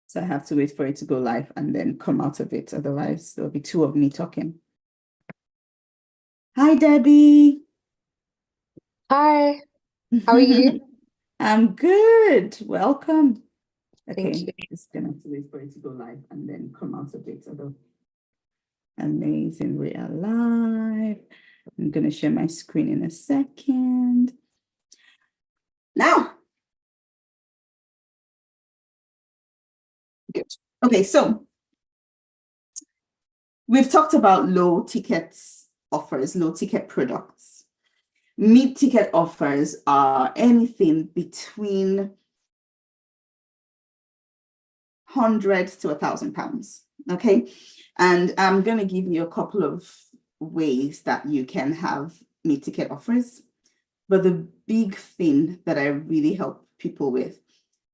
So I have to wait for it to go live and then come out of it. Otherwise, there'll be two of me talking. Hi, Debbie. Hi, how are you? I'm good. Welcome. Thank Okay, you. just gonna have to wait for it to go live and then come out of it. Amazing, we are live. I'm gonna share my screen in a second. Now, good. Okay, so we've talked about low ticket offers, low ticket products. Mid-ticket offers are anything between hundreds to £1,000. Okay. And I'm going to give you a couple of ways that you can have mid-ticket offers. But the big thing that I really help people with,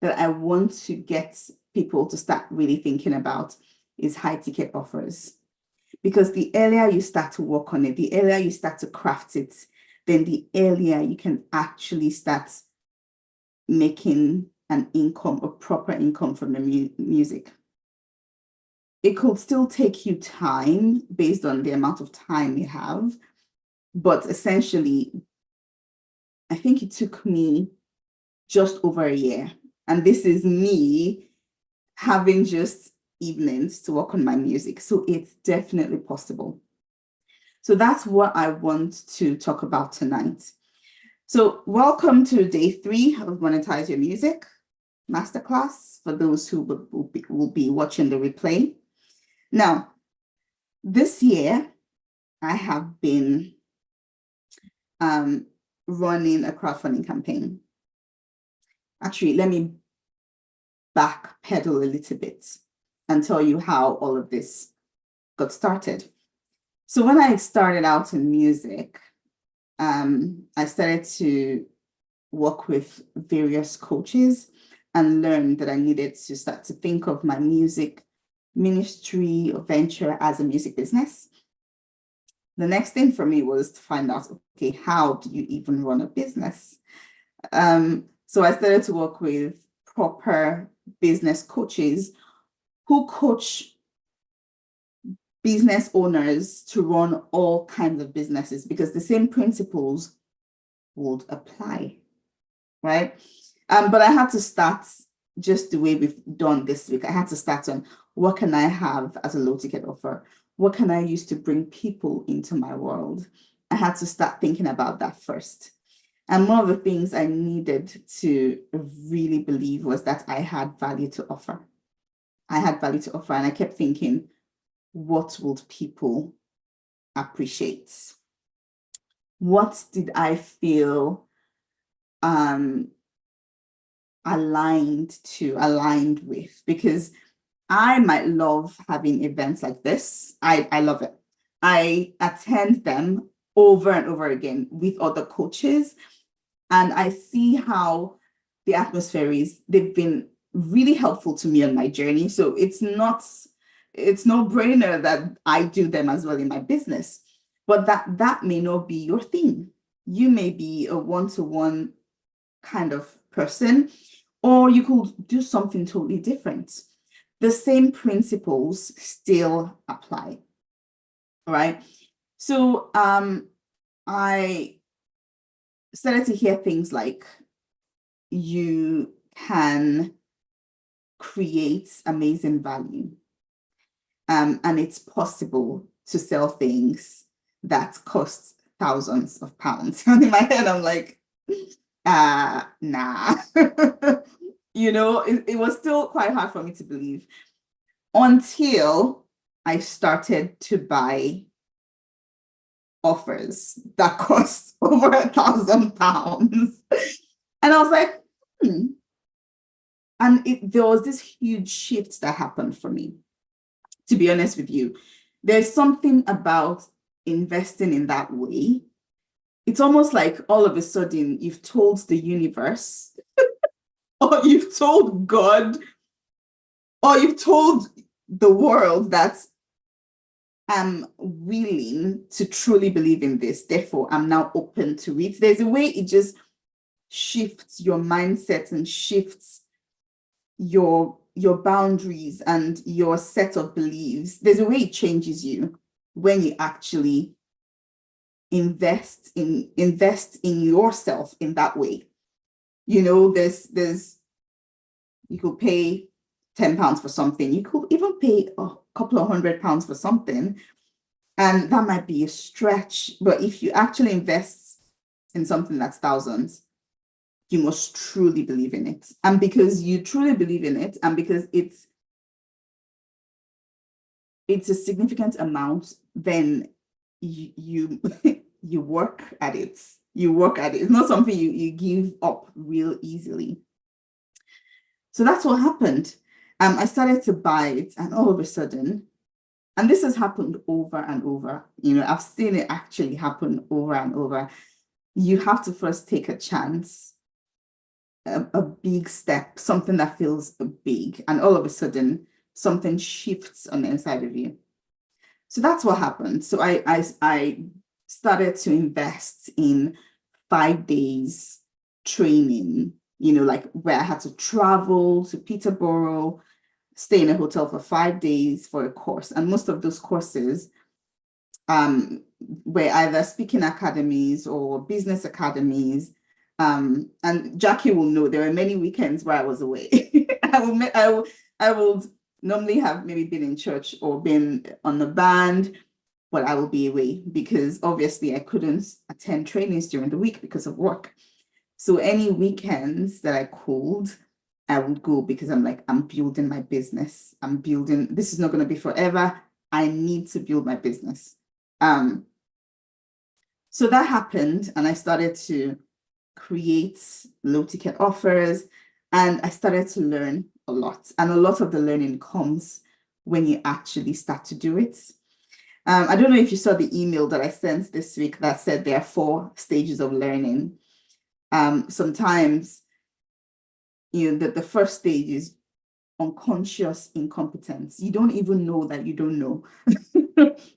that I want to get people to start really thinking about, is high ticket offers. Because the earlier you start to work on it, the earlier you start to craft it, then the earlier you can actually start making an income, a proper income from the music. It could still take you time based on the amount of time you have, but essentially, I think it took me just over a year. And this is me having just evenings to work on my music. So it's definitely possible. So that's what I want to talk about tonight. So welcome to day 3 of Monetize Your Music Masterclass for those who will be watching the replay. Now, this year, I have been running a crowdfunding campaign. Actually, let me backpedal a little bit and tell you how all of this got started. So when I started out in music, I started to work with various coaches and learned that I needed to start to think of my music ministry or venture as a music business. The next thing for me was to find out, okay, how do you even run a business? So I started to work with proper business coaches who coach business owners to run all kinds of businesses, because the same principles would apply, right? But I had to start just the way we've done this week. I had to start on, what can I have as a low ticket offer? What can I use to bring people into my world? I had to start thinking about that first. And one of the things I needed to really believe was that I had value to offer. I had value to offer, and I kept thinking, what would people appreciate? What did I feel aligned with? Because I might love having events like this. I love it. I attend them over and over again with other coaches, and I see how the atmosphere is. They've been really helpful to me on my journey. So it's no brainer that I do them as well in my business, but that may not be your thing. You may be a one-to-one kind of person, or you could do something totally different. The same principles still apply. All right. So I started to hear things like, you can create amazing value. And it's possible to sell things that cost thousands of pounds. And in my head, I'm like, nah. It was still quite hard for me to believe until I started to buy offers that cost over £1,000. And I was like, And there was this huge shift that happened for me. To be honest with you, there's something about investing in that way. It's almost like all of a sudden you've told the universe, or you've told God, or you've told the world that I'm willing to truly believe in this. Therefore, I'm now open to it. There's a way it just shifts your mindset and shifts your boundaries and your set of beliefs, there's a way it changes you when you actually invest in yourself in that way. You know, there's you could pay £10 for something, you could even pay a couple of £100 for something, and that might be a stretch, but if you actually invest in something that's thousands, you must truly believe in it. And because you truly believe in it, and because it's a significant amount, then you you work at it. You work at it. It's not something you give up real easily. So that's what happened. I started to buy it, and all of a sudden, and this has happened over and over. You know, I've seen it actually happen over and over. You have to first take a chance, a big step, something that feels big, and all of a sudden, something shifts on the inside of you. So that's what happened. So I started to invest in 5 days training, you know, like where I had to travel to Peterborough, stay in a hotel for 5 days for a course. And most of those courses were either speaking academies or business academies. And Jackie will know there were many weekends where I was away. I would normally have maybe been in church or been on the band, but I will be away because obviously I couldn't attend trainings during the week because of work. So any weekends that I could, I would go because I'm like, I'm building my business. This is not going to be forever. I need to build my business. So that happened, and I started to create low ticket offers, and I started to learn a lot. And a lot of the learning comes when you actually start to do it. I don't know if you saw the email that I sent this week that said there are 4 stages of learning. Sometimes, you know, the first stage is unconscious incompetence. You don't even know that you don't know.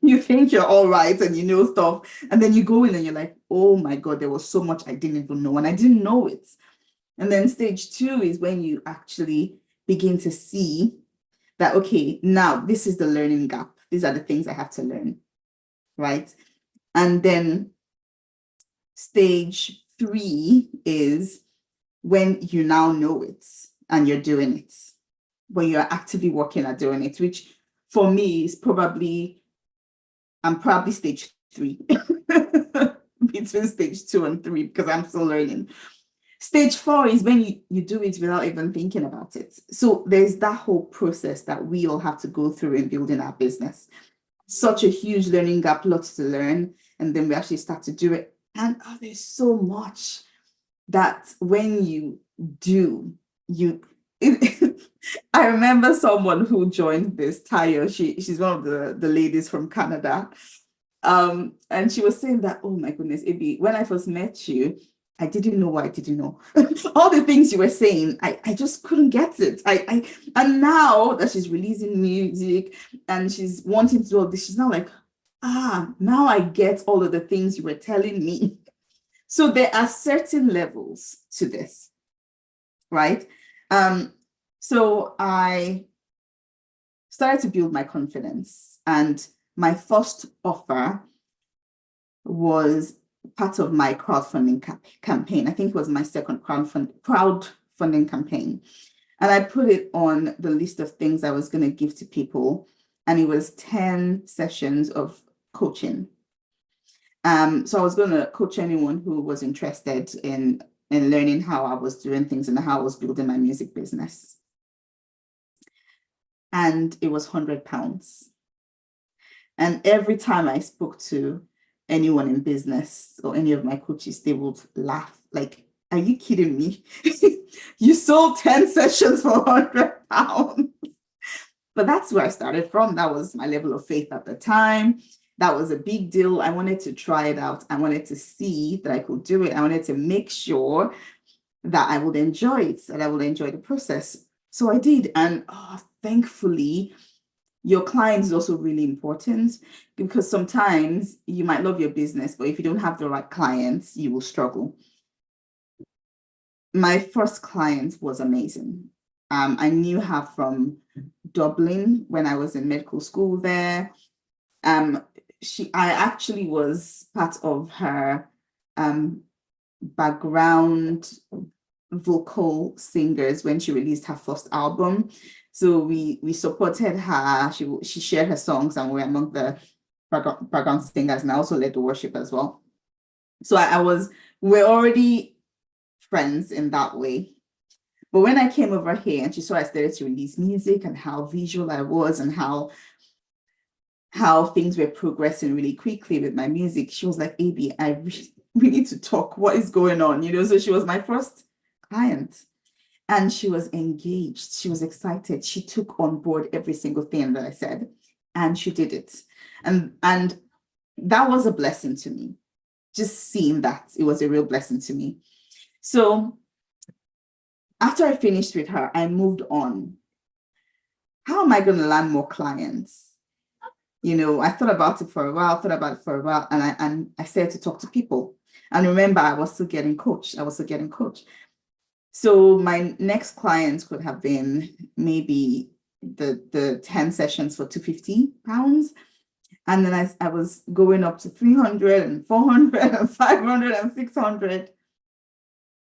You think you're all right and you know stuff, and then you go in and you're like, oh my God, there was so much I didn't even know, and I didn't know it. And then stage 2 is when you actually begin to see that, okay, now this is the learning gap. These are the things I have to learn, right? And then stage 3 is when you now know it and you're doing it, when you're actively working at doing it, which for me is I'm probably stage 3 between stage 2 and 3 because I'm still learning. Stage 4 is when you do it without even thinking about it. So there's that whole process that we all have to go through in building our business. Such a huge learning gap, lots to learn. And then we actually start to do it. And there's so much that when you do, I remember someone who joined this, Tayo. She's one of the ladies from Canada. And she was saying that, oh my goodness, Ibi, when I first met you, I didn't know what I didn't know. All the things you were saying, I just couldn't get it. And now that she's releasing music and she's wanting to do all this, she's now like, now I get all of the things you were telling me. So there are certain levels to this, right? So I started to build my confidence, and my first offer was part of my crowdfunding campaign. I think it was my second crowdfunding campaign. And I put it on the list of things I was going to give to people. And it was 10 sessions of coaching. So I was going to coach anyone who was interested in learning how I was doing things and how I was building my music business. And it was £100. And every time I spoke to anyone in business or any of my coaches, they would laugh like, are you kidding me? You sold 10 sessions for £100. But that's where I started from. That was my level of faith at the time. That was a big deal. I wanted to try it out. I wanted to see that I could do it. I wanted to make sure that I would enjoy it, that I would enjoy the process. So I did. And thankfully, your client is also really important, because sometimes you might love your business, but if you don't have the right clients, you will struggle. My first client was amazing. I knew her from Dublin when I was in medical school there. I actually was part of her background vocal singers when she released her first album. So we supported her. She shared her songs and we're among the background singers, and I also led the worship as well. So we're already friends in that way. But when I came over here and she saw I started to release music and how visual I was and how things were progressing really quickly with my music, she was like, AB, we need to talk. What is going on? So she was my first client and she was engaged. She was excited. She took on board every single thing that I said and she did it. And that was a blessing to me. Just seeing that, it was a real blessing to me. So after I finished with her, I moved on. How am I going to land more clients? I thought about it for a while, and I started to talk to people. And remember, I was still getting coached. So my next clients could have been maybe the 10 sessions for £250. And then I was going up to 300 and 400 and 500 and 600.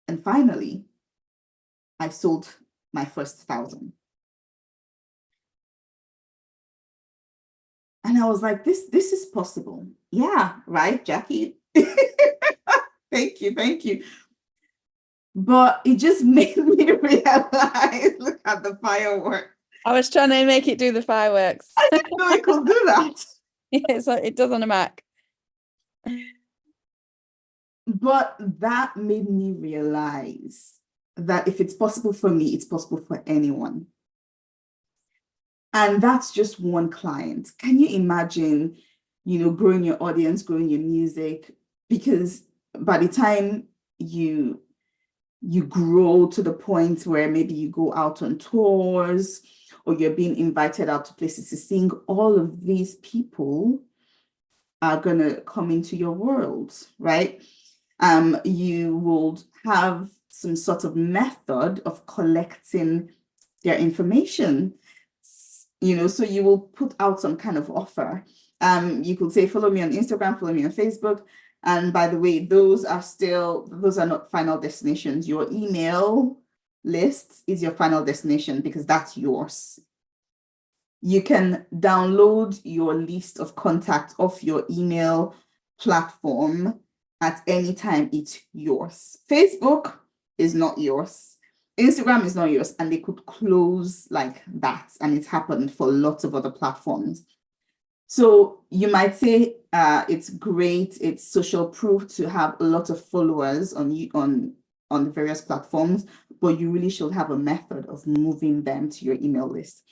And finally, I sold my first 1,000. And I was like, this is possible. Yeah, right, Jackie? Thank you. But it just made me realize, look at the fireworks. I was trying to make it do the fireworks. I didn't know it could do that. Yeah, so it does on a Mac. But that made me realize that if it's possible for me, it's possible for anyone. And that's just one client. Can you imagine, growing your audience, growing your music? Because by the time you grow to the point where maybe you go out on tours or you're being invited out to places to sing, all of these people are going to come into your world, right? You will have some sort of method of collecting their information, so you will put out some kind of offer. You could say, follow me on Instagram, follow me on Facebook. And by the way, those are not final destinations. Your email list is your final destination because that's yours. You can download your list of contacts off your email platform at any time. It's yours. Facebook is not yours. Instagram is not yours, and they could close like that. And it's happened for lots of other platforms. So you might say it's great, it's social proof to have a lot of followers on the various platforms, but you really should have a method of moving them to your email list.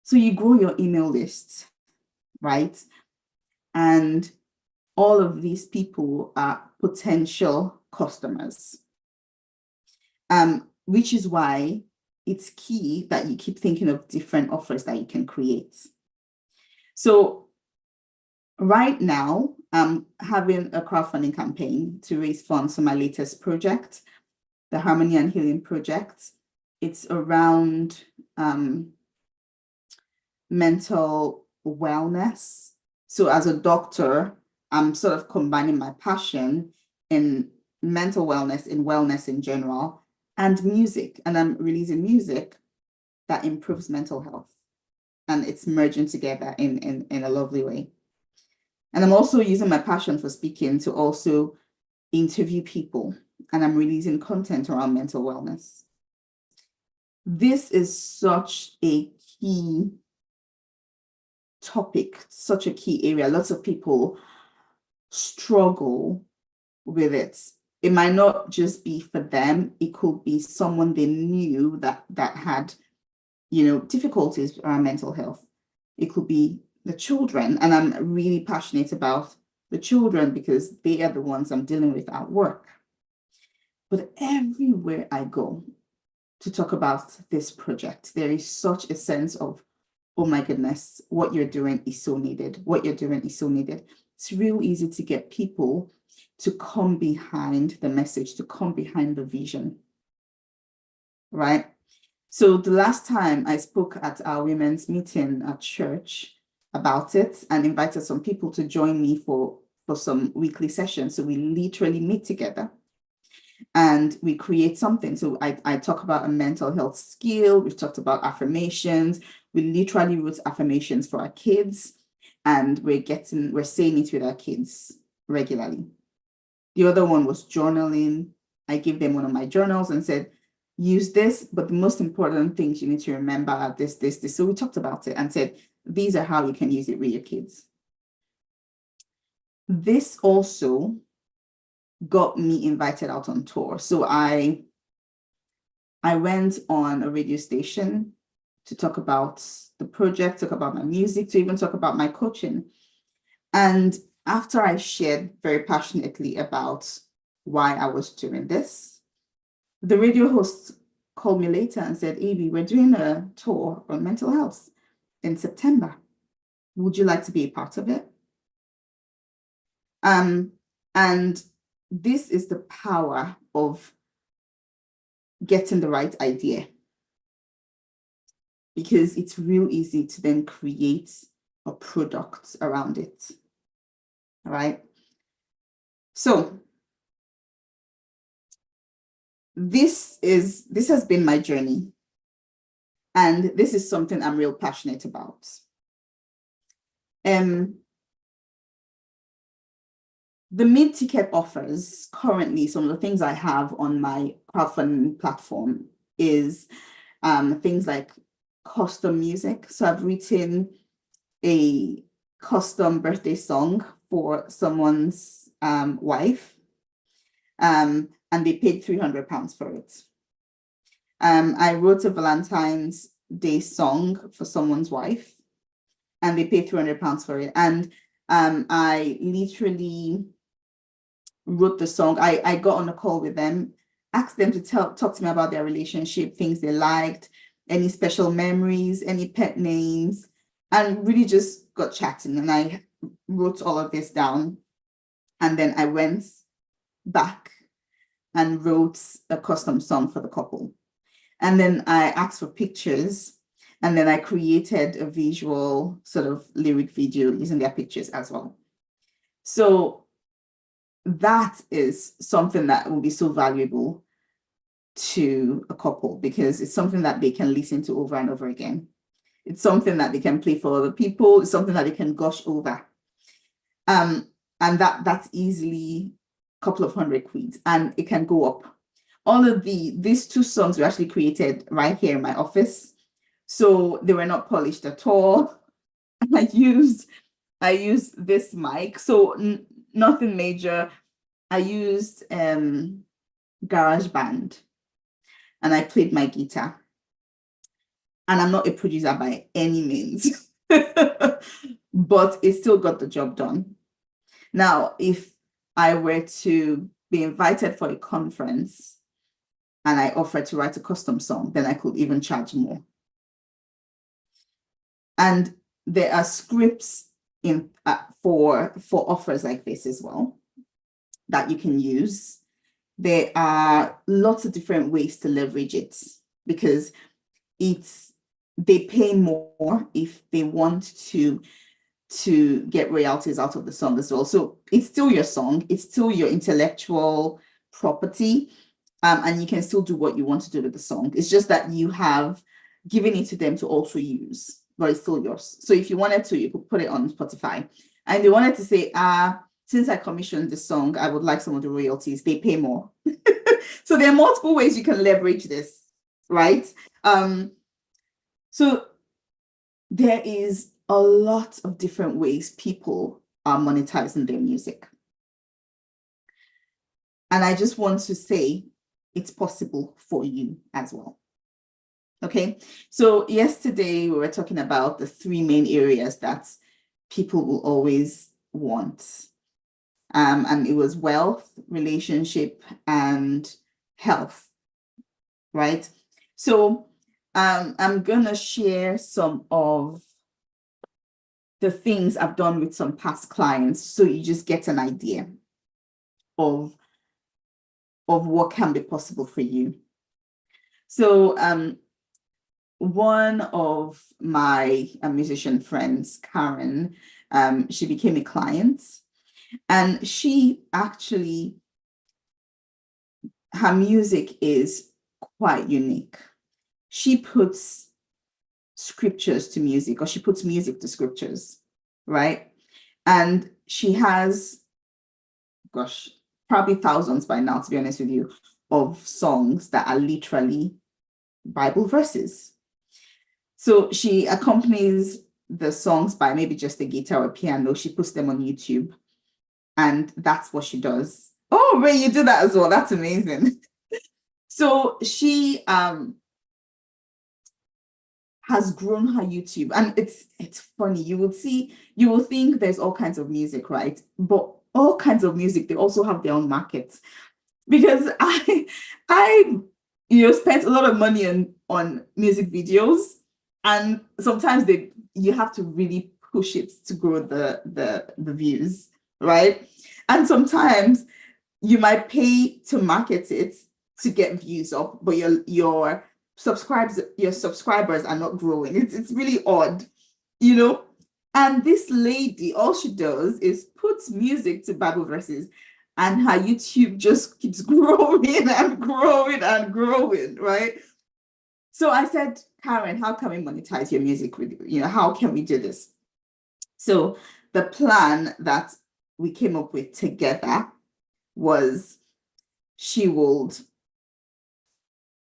So you grow your email list, right? And all of these people are potential customers, which is why it's key that you keep thinking of different offers that you can create. So right now, I'm having a crowdfunding campaign to raise funds for my latest project, the Harmony and Healing Project. It's around mental wellness. So as a doctor, I'm sort of combining my passion in mental wellness, in wellness in general, and music. And I'm releasing music that improves mental health. And it's merging together in a lovely way. And I'm also using my passion for speaking to also interview people. And I'm releasing content around mental wellness. This is such a key topic, such a key area. Lots of people struggle with it. It might not just be for them. It could be someone they knew that had, difficulties around mental health. It could be the children. And I'm really passionate about the children because they are the ones I'm dealing with at work. But everywhere I go to talk about this project, there is such a sense of, oh my goodness, what you're doing is so needed. What you're doing is so needed. It's real easy to get people to come behind the message, to come behind the vision, right? So the last time I spoke at our women's meeting at church about it and invited some people to join me for some weekly sessions. So we literally meet together and we create something. So I talk about a mental health skill. We've talked about affirmations. We literally wrote affirmations for our kids, and we're saying it with our kids regularly. The other one was journaling. I gave them one of my journals and said, use this, but the most important things you need to remember are this, this, this. So we talked about it and said, these are how you can use it with your kids. This also got me invited out on tour. So I went on a radio station to talk about the project, talk about my music, to even talk about my coaching. And after I shared very passionately about why I was doing this, the radio host called me later and said, Evie, we're doing a tour on mental health in September. Would you like to be a part of it? And this is the power of getting the right idea, because it's real easy to then create a product around it. All right. So this has been my journey, and this is something I'm real passionate about. The mid-ticket offers currently, some of the things I have on my crowdfunding platform is things like custom music. So I've written a custom birthday song for someone's wife, and they paid £300 for it. I wrote a Valentine's Day song for someone's wife, and they paid £300 for it. And I literally wrote the song. I got on a call with them, asked them to talk to me about their relationship, things they liked, any special memories, any pet names, and really just got chatting. And I wrote all of this down. And then I went back and wrote a custom song for the couple. And then I asked for pictures, and then I created a visual sort of lyric video using their pictures as well. So that is something that will be so valuable to a couple, because it's something that they can listen to over and over again. It's something that they can play for other people. It's something that they can gush over. And that's easily a couple of £100, and it can go up. All of these two songs were actually created right here in my office. So they were not polished at all. I used this mic. So nothing major. I used GarageBand, and I played my guitar. And I'm not a producer by any means, but it still got the job done. Now, if I were to be invited for a conference and I offered to write a custom song, then I could even charge more. And there are scripts in for offers like this as well that you can use. There are lots of different ways to leverage it, because they pay more if they want to get royalties out of the song as well. So it's still your song, it's still your intellectual property, and you can still do what you want to do with the song. It's just that you have given it to them to also use, but it's still yours. So if you wanted to, you could put it on Spotify. And they wanted to say, since I commissioned the song, I would like some of the royalties. They pay more. So there are multiple ways you can leverage this, right? So there is a lot of different ways people are monetizing their music. And I just want to say it's possible for you as well. Okay, so yesterday we were talking about the three main areas that people will always want. And it was wealth, relationship, and health, right? So I'm gonna share some of the things I've done with some past clients, so you just get an idea of what can be possible for you. So one of my musician friends, Karen, she became a client, and she actually, her music is quite unique. She puts scriptures to music, or she puts music to scriptures, right? And she has, gosh, probably thousands by now, to be honest with you, of songs that are literally Bible verses. So she accompanies the songs by maybe just a guitar or piano. She puts them on YouTube, and that's what she does. Oh, Ray, you do that as well. That's amazing. So she has grown her YouTube, and it's funny. You will think there's all kinds of music, right? But all kinds of music, they also have their own market. Because I spent a lot of money on music videos, and sometimes you have to really push it to grow the views, right? And sometimes you might pay to market it to get views up, but your subscribers are not growing. It's really odd, you know. And this lady, all she does is puts music to Bible verses, and her YouTube just keeps growing and growing and growing, right? So I said, Karen, how can we monetize your music with you? You know, how can we do this? So the plan that we came up with together was she would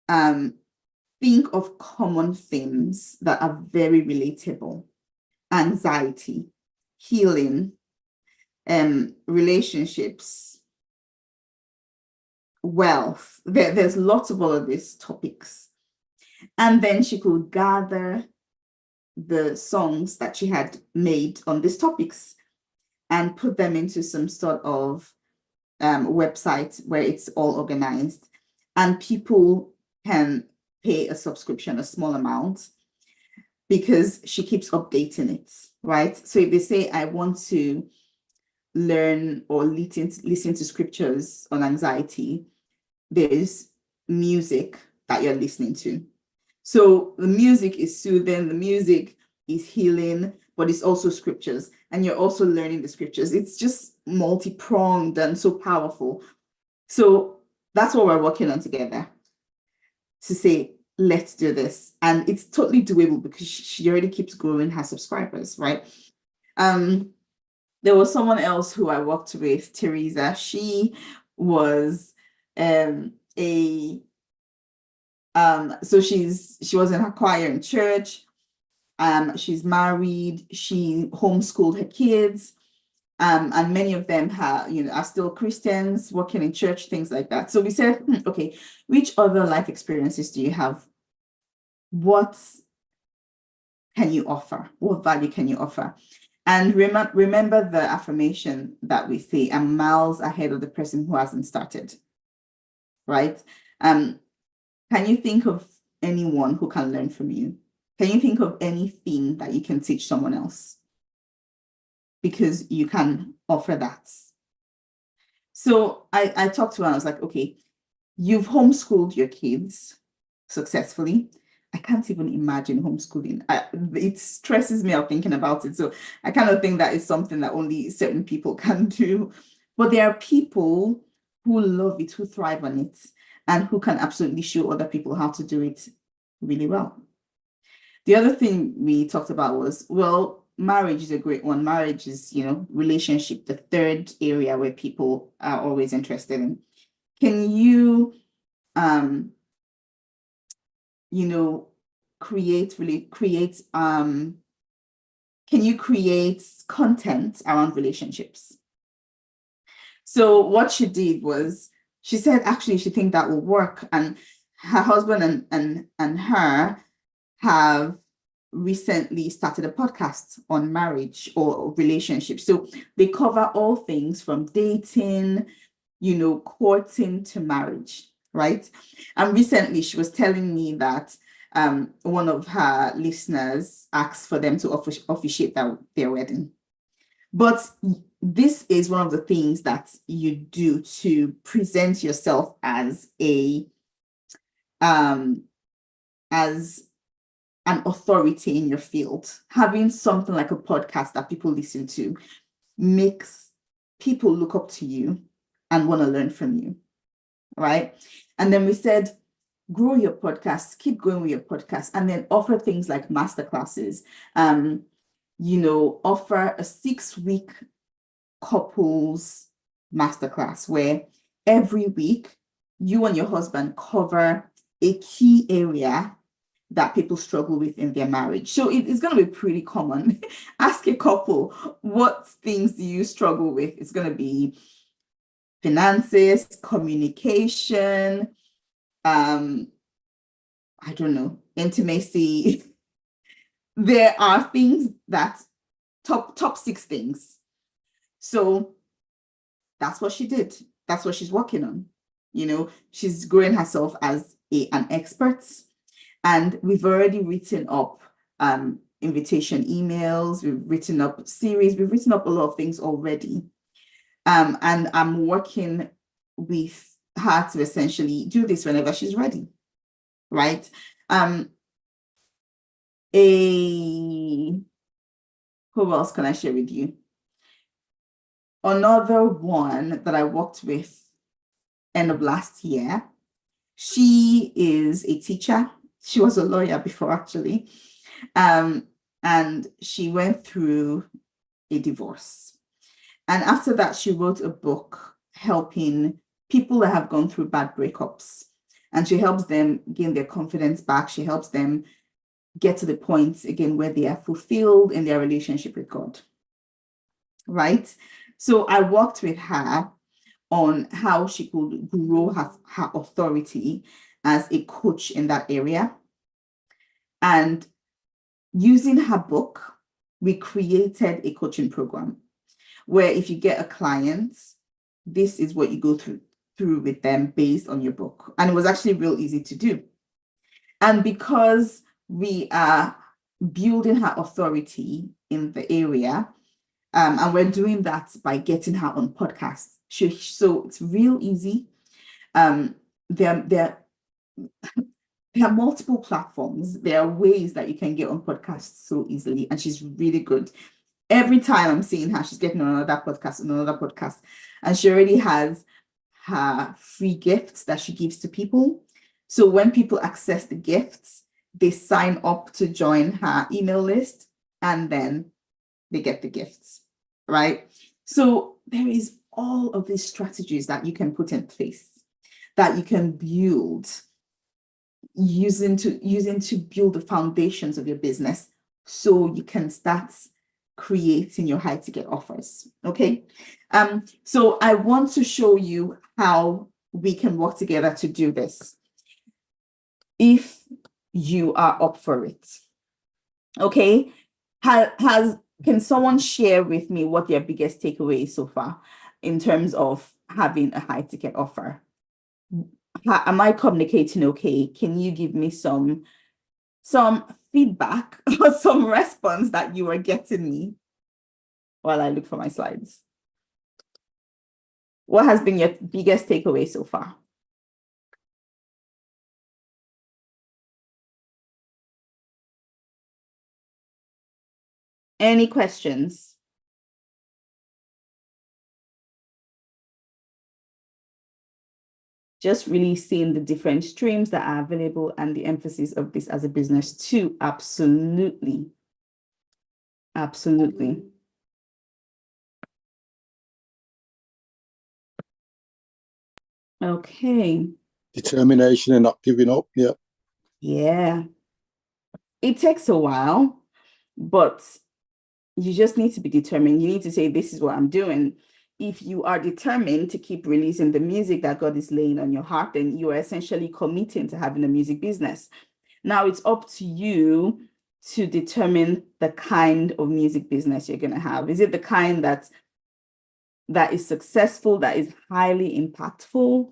think of common themes that are very relatable: anxiety, healing, relationships, wealth. There's lots of all of these topics. And then she could gather the songs that she had made on these topics and put them into some sort of website where it's all organized, and people can pay a subscription, a small amount, because she keeps updating it, right? So if they say, I want to learn or listen to scriptures on anxiety, there's music that you're listening to. So the music is soothing, the music is healing, but it's also scriptures, and you're also learning the scriptures. It's just multi-pronged and so powerful. So that's what we're working on together, to say, let's do this. And it's totally doable because she already keeps growing her subscribers, right? There was someone else who I worked with, Teresa. She was so she was in her choir in church. She's married, she homeschooled her kids, and many of them are still Christians, working in church, things like that. So we said, okay, which other life experiences do you have? What can you offer? What value can you offer? And remember the affirmation that we say, I'm miles ahead of the person who hasn't started, right? Can you think of anyone who can learn from you? Can you think of anything that you can teach someone else? Because you can offer that. So I talked to her and I was like, okay, you've homeschooled your kids successfully. I can't even imagine homeschooling. It stresses me out thinking about it. So I kind of think that is something that only certain people can do. But there are people who love it, who thrive on it, and who can absolutely show other people how to do it really well. The other thing we talked about was, well, marriage is a great one. Marriage is, relationship, the third area where people are always interested in. Can you, can you create content around relationships? So what she did was, she said, actually, she think that will work. And her husband and her have recently started a podcast on marriage or relationships. So they cover all things from dating, courting to marriage, right? And recently she was telling me that one of her listeners asked for them to officiate their wedding. But this is one of the things that you do to present yourself as a as an authority in your field. Having something like a podcast that people listen to makes people look up to you and want to learn from you, right? And then we said, grow your podcast, keep going with your podcast, and then offer things like masterclasses. Offer a 6-week couples masterclass where every week you and your husband cover a key area that people struggle with in their marriage. So it's going to be pretty common. Ask a couple, what things do you struggle with? It's going to be finances, communication, I don't know, intimacy. There are things that top 6 things. So that's what she did. That's what she's working on. She's growing herself as an expert. And we've already written up invitation emails, we've written up series, we've written up a lot of things already. And I'm working with her to essentially do this whenever she's ready, right? Who else can I share with you? Another one that I worked with end of last year, she is a teacher. She was a lawyer before, actually. And she went through a divorce. And after that, she wrote a book helping people that have gone through bad breakups. And she helps them gain their confidence back. She helps them get to the point, again, where they are fulfilled in their relationship with God. Right? So I worked with her on how she could grow her authority as a coach in that area. And using her book, we created a coaching program where if you get a client, this is what you go through with them based on your book. And it was actually real easy to do. And because we are building her authority in the area, and we're doing that by getting her on podcasts. So it's real easy. There are multiple platforms. There are ways that you can get on podcasts so easily, and she's really good. Every time I'm seeing her, she's getting on another podcast, and she already has her free gifts that she gives to people. So when people access the gifts, they sign up to join her email list, and then they get the gifts, right? So there is all of these strategies that you can put in place, that you can build, using to build the foundations of your business so you can start creating your high ticket offers. Okay. So I want to show you how we can work together to do this, if you are up for it. Okay. Can someone share with me what their biggest takeaway is so far in terms of having a high ticket offer? Am I communicating okay? Can you give me some feedback or some response that you are getting me while I look for my slides? What has been your biggest takeaway so far? Any questions? Just really seeing the different streams that are available and the emphasis of this as a business too. Absolutely. Absolutely. Okay. Determination and not giving up. Yeah. Yeah. It takes a while, but you just need to be determined. You need to say, this is what I'm doing. If you are determined to keep releasing the music that God is laying on your heart, then you are essentially committing to having a music business. Now it's up to you to determine the kind of music business you're going to have. Is it the kind that is successful, that is highly impactful?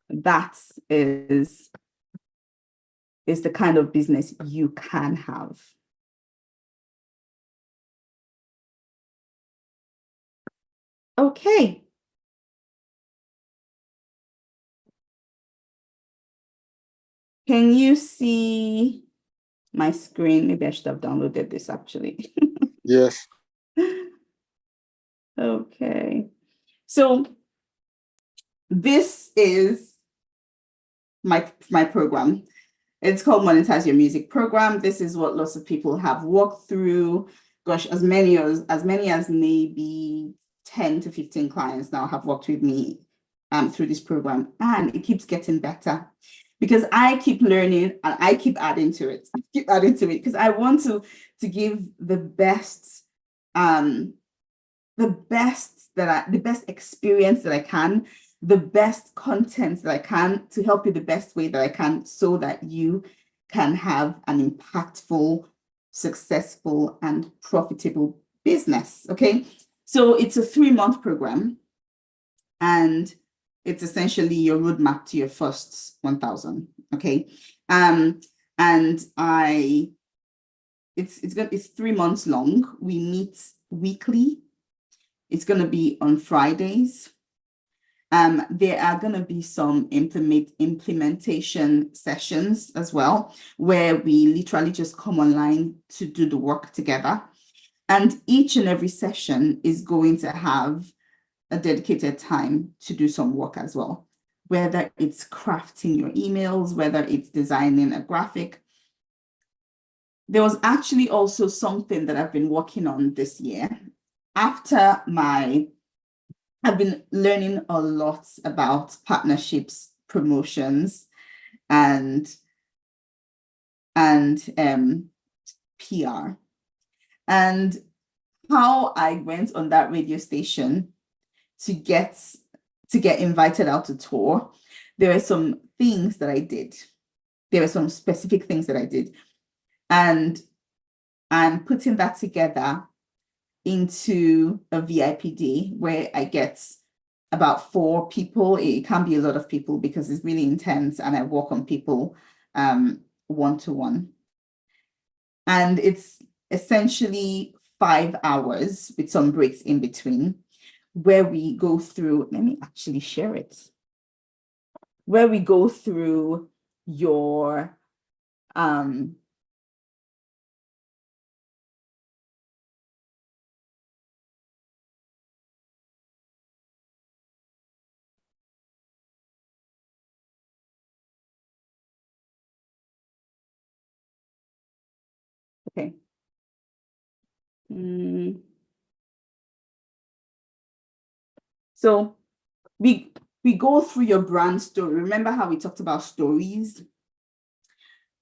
That is the kind of business you can have. Okay. Can you see my screen. Maybe I should have downloaded this actually. Yes. Okay. So this is my program. It's called Monetize Your Music Program. This is what lots of people have walked through. Gosh, as many as maybe 10 to 15 clients now have worked with me through this program, and it keeps getting better because I keep learning and I keep adding to it. I keep adding to it because I want to give the best experience that I can, the best content that I can to help you the best way that I can so that you can have an impactful, successful, and profitable business. Okay. So it's a 3-month program, and it's essentially your roadmap to your first 1,000. Okay. And it's 3 months long. We meet weekly. It's going to be on Fridays. There are going to be some implementation sessions as well, where we literally just come online to do the work together. And each and every session is going to have a dedicated time to do some work as well, whether it's crafting your emails, whether it's designing a graphic. There was actually also something that I've been working on this year. I've been learning a lot about partnerships, promotions, and PR. And how I went on that radio station to get invited out to tour, there were some things that I did. There were some specific things that I did. And I'm putting that together into a VIP day where I get about 4 people. It can be a lot of people because it's really intense, and I work on people one-to-one. And it's essentially 5 hours with some breaks in between, where we go through, let me actually share it, where we go through your okay. So we go through your brand story. Remember how we talked about stories?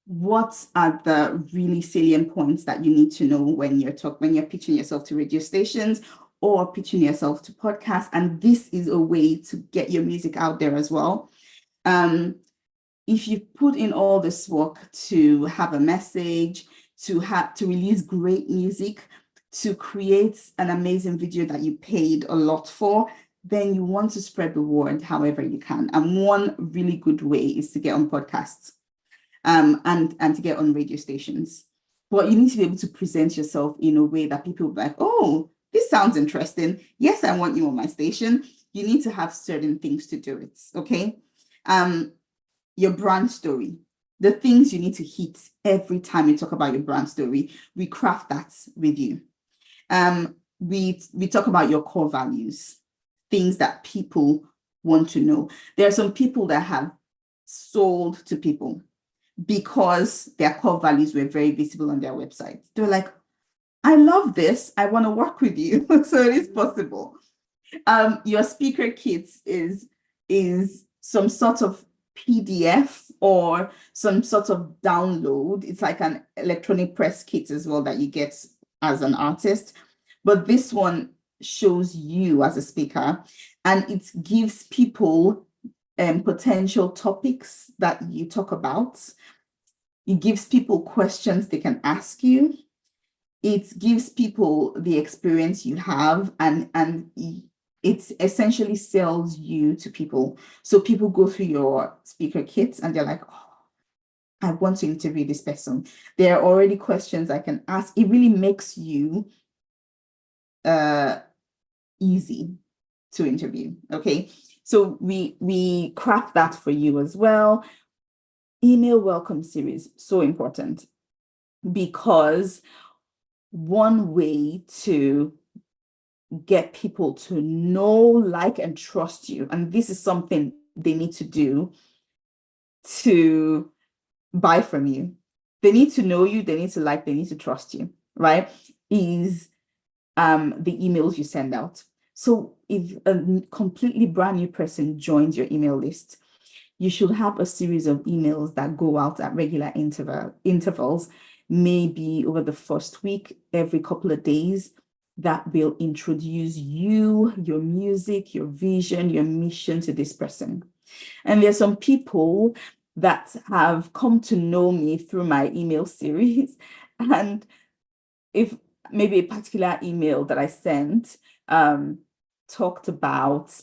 What are the really salient points that you need to know when you're pitching yourself to radio stations or pitching yourself to podcasts? And this is a way to get your music out there as well. If you put in all this work to have a message, to release great music, to create an amazing video that you paid a lot for, then you want to spread the word however you can. And one really good way is to get on podcasts and to get on radio stations. But you need to be able to present yourself in a way that people will be like, oh, this sounds interesting. Yes, I want you on my station. You need to have certain things to do it, okay? Your brand story, the things you need to hit every time you talk about your brand story, we craft that with you. We talk about your core values, things that people want to know. There are some people that have sold to people because their core values were very visible on their website. They're like, I love this. I want to work with you. So it is possible. Your speaker kit is some sort of PDF or some sort of download. It's like an electronic press kit as well that you get as an artist. But this one shows you as a speaker, and it gives people potential topics that you talk about. It gives people questions they can ask you. It gives people the experience you have, and it essentially sells you to people. So people go through your speaker kits and they're like, oh, I want to interview this person. There are already questions I can ask. It really makes you easy to interview. Okay. So we craft that for you as well. Email welcome series, so important. because one way to get people to know, like, and trust you, and this is something they need to do to buy from you. They need to know you, they need to like, they need to trust you, right? Is the emails you send out. So if a completely brand new person joins your email list, you should have a series of emails that go out at regular intervals, maybe over the first week, every couple of days, that will introduce you, your music, your vision, your mission to this person. And there's some people that have come to know me through my email series. And if maybe a particular email that I sent talked about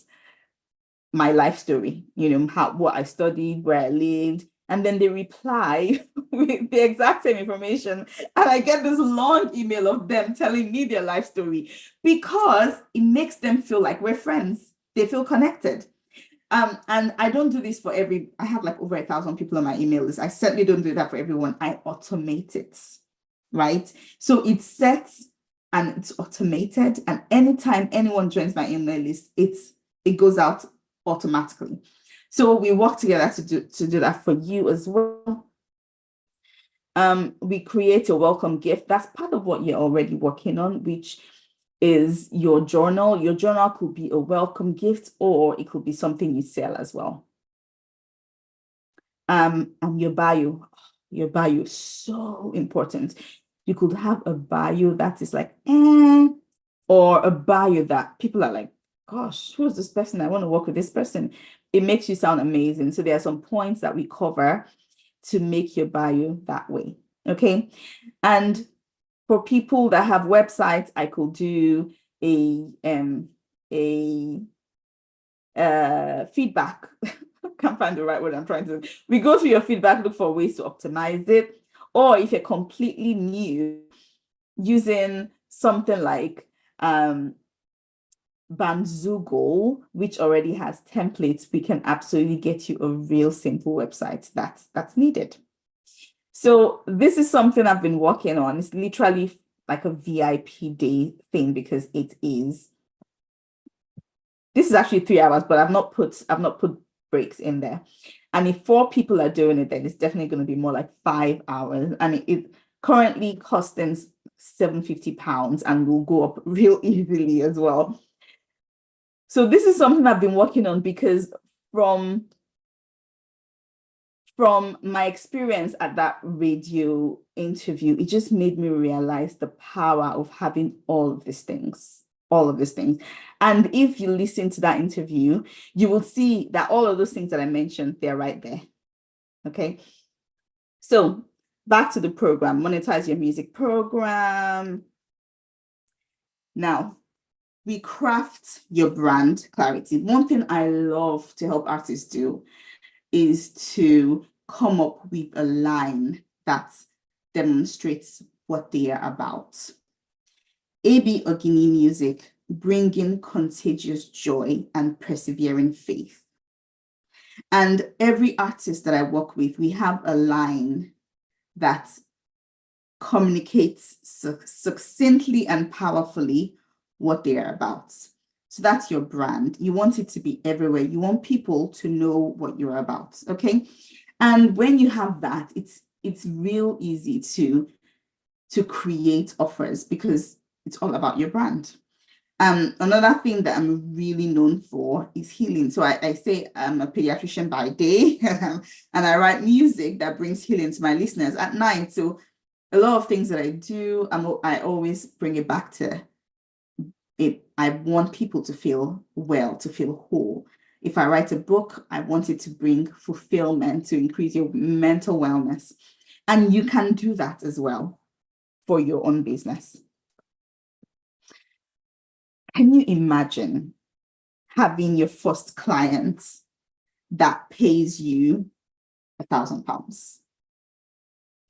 my life story, what I studied, where I lived, and then they reply with the exact same information, and I get this long email of them telling me their life story, because it makes them feel like we're friends. They feel connected. And I don't do this for I have like over 1,000 people on my email list. I certainly don't do that for everyone. I automate it, right? So it's set and it's automated, and anytime anyone joins my email list, it goes out automatically. So we work together to do that for you as well. We create a welcome gift. That's part of what you're already working on, which is your journal. Your journal could be a welcome gift, or it could be something you sell as well. And your bio. Your bio is so important. You could have a bio that is like, or a bio that people are like, gosh, who's this person? I want to work with this person. It makes you sound amazing. So there are some points that we cover to make your bio that way. Okay. And for people that have websites, I could do a feedback. Can't find the right word I'm trying to. We go through your feedback, look for ways to optimize it. Or if you're completely new, using something like Bandzoogle, which already has templates, we can absolutely get you a real simple website that's needed. So this is something I've been working on. It's literally like a VIP day thing, because it is. This is actually 3 hours, but I've not put breaks in there. And if 4 people are doing it, then it's definitely going to be more like 5 hours. And it currently costing £750 and will go up real easily as well. So this is something I've been working on, because from my experience at that radio interview, it just made me realize the power of having all of these things. And if you listen to that interview, you will see that all of those things that I mentioned, they're right there. Okay. So back to the program, Monetize Your Music program. Now, we craft your brand clarity. One thing I love to help artists do is to come up with a line that demonstrates what they are about. AB Ogini Music, bringing contagious joy and persevering faith. And every artist that I work with, we have a line that communicates succinctly and powerfully what they are about. So that's your brand. You want it to be everywhere. You want people to know what you're about, okay? And when you have that, it's real easy to create offers, because it's all about your brand. Another thing that I'm really known for is healing. So I say I'm a pediatrician by day, and I write music that brings healing to my listeners at night. So a lot of things that I do, I always bring it back to it. I want people to feel well, to feel whole. If I write a book, I want it to bring fulfillment, to increase your mental wellness. And you can do that as well for your own business. Can you imagine having your first client that pays you £1,000?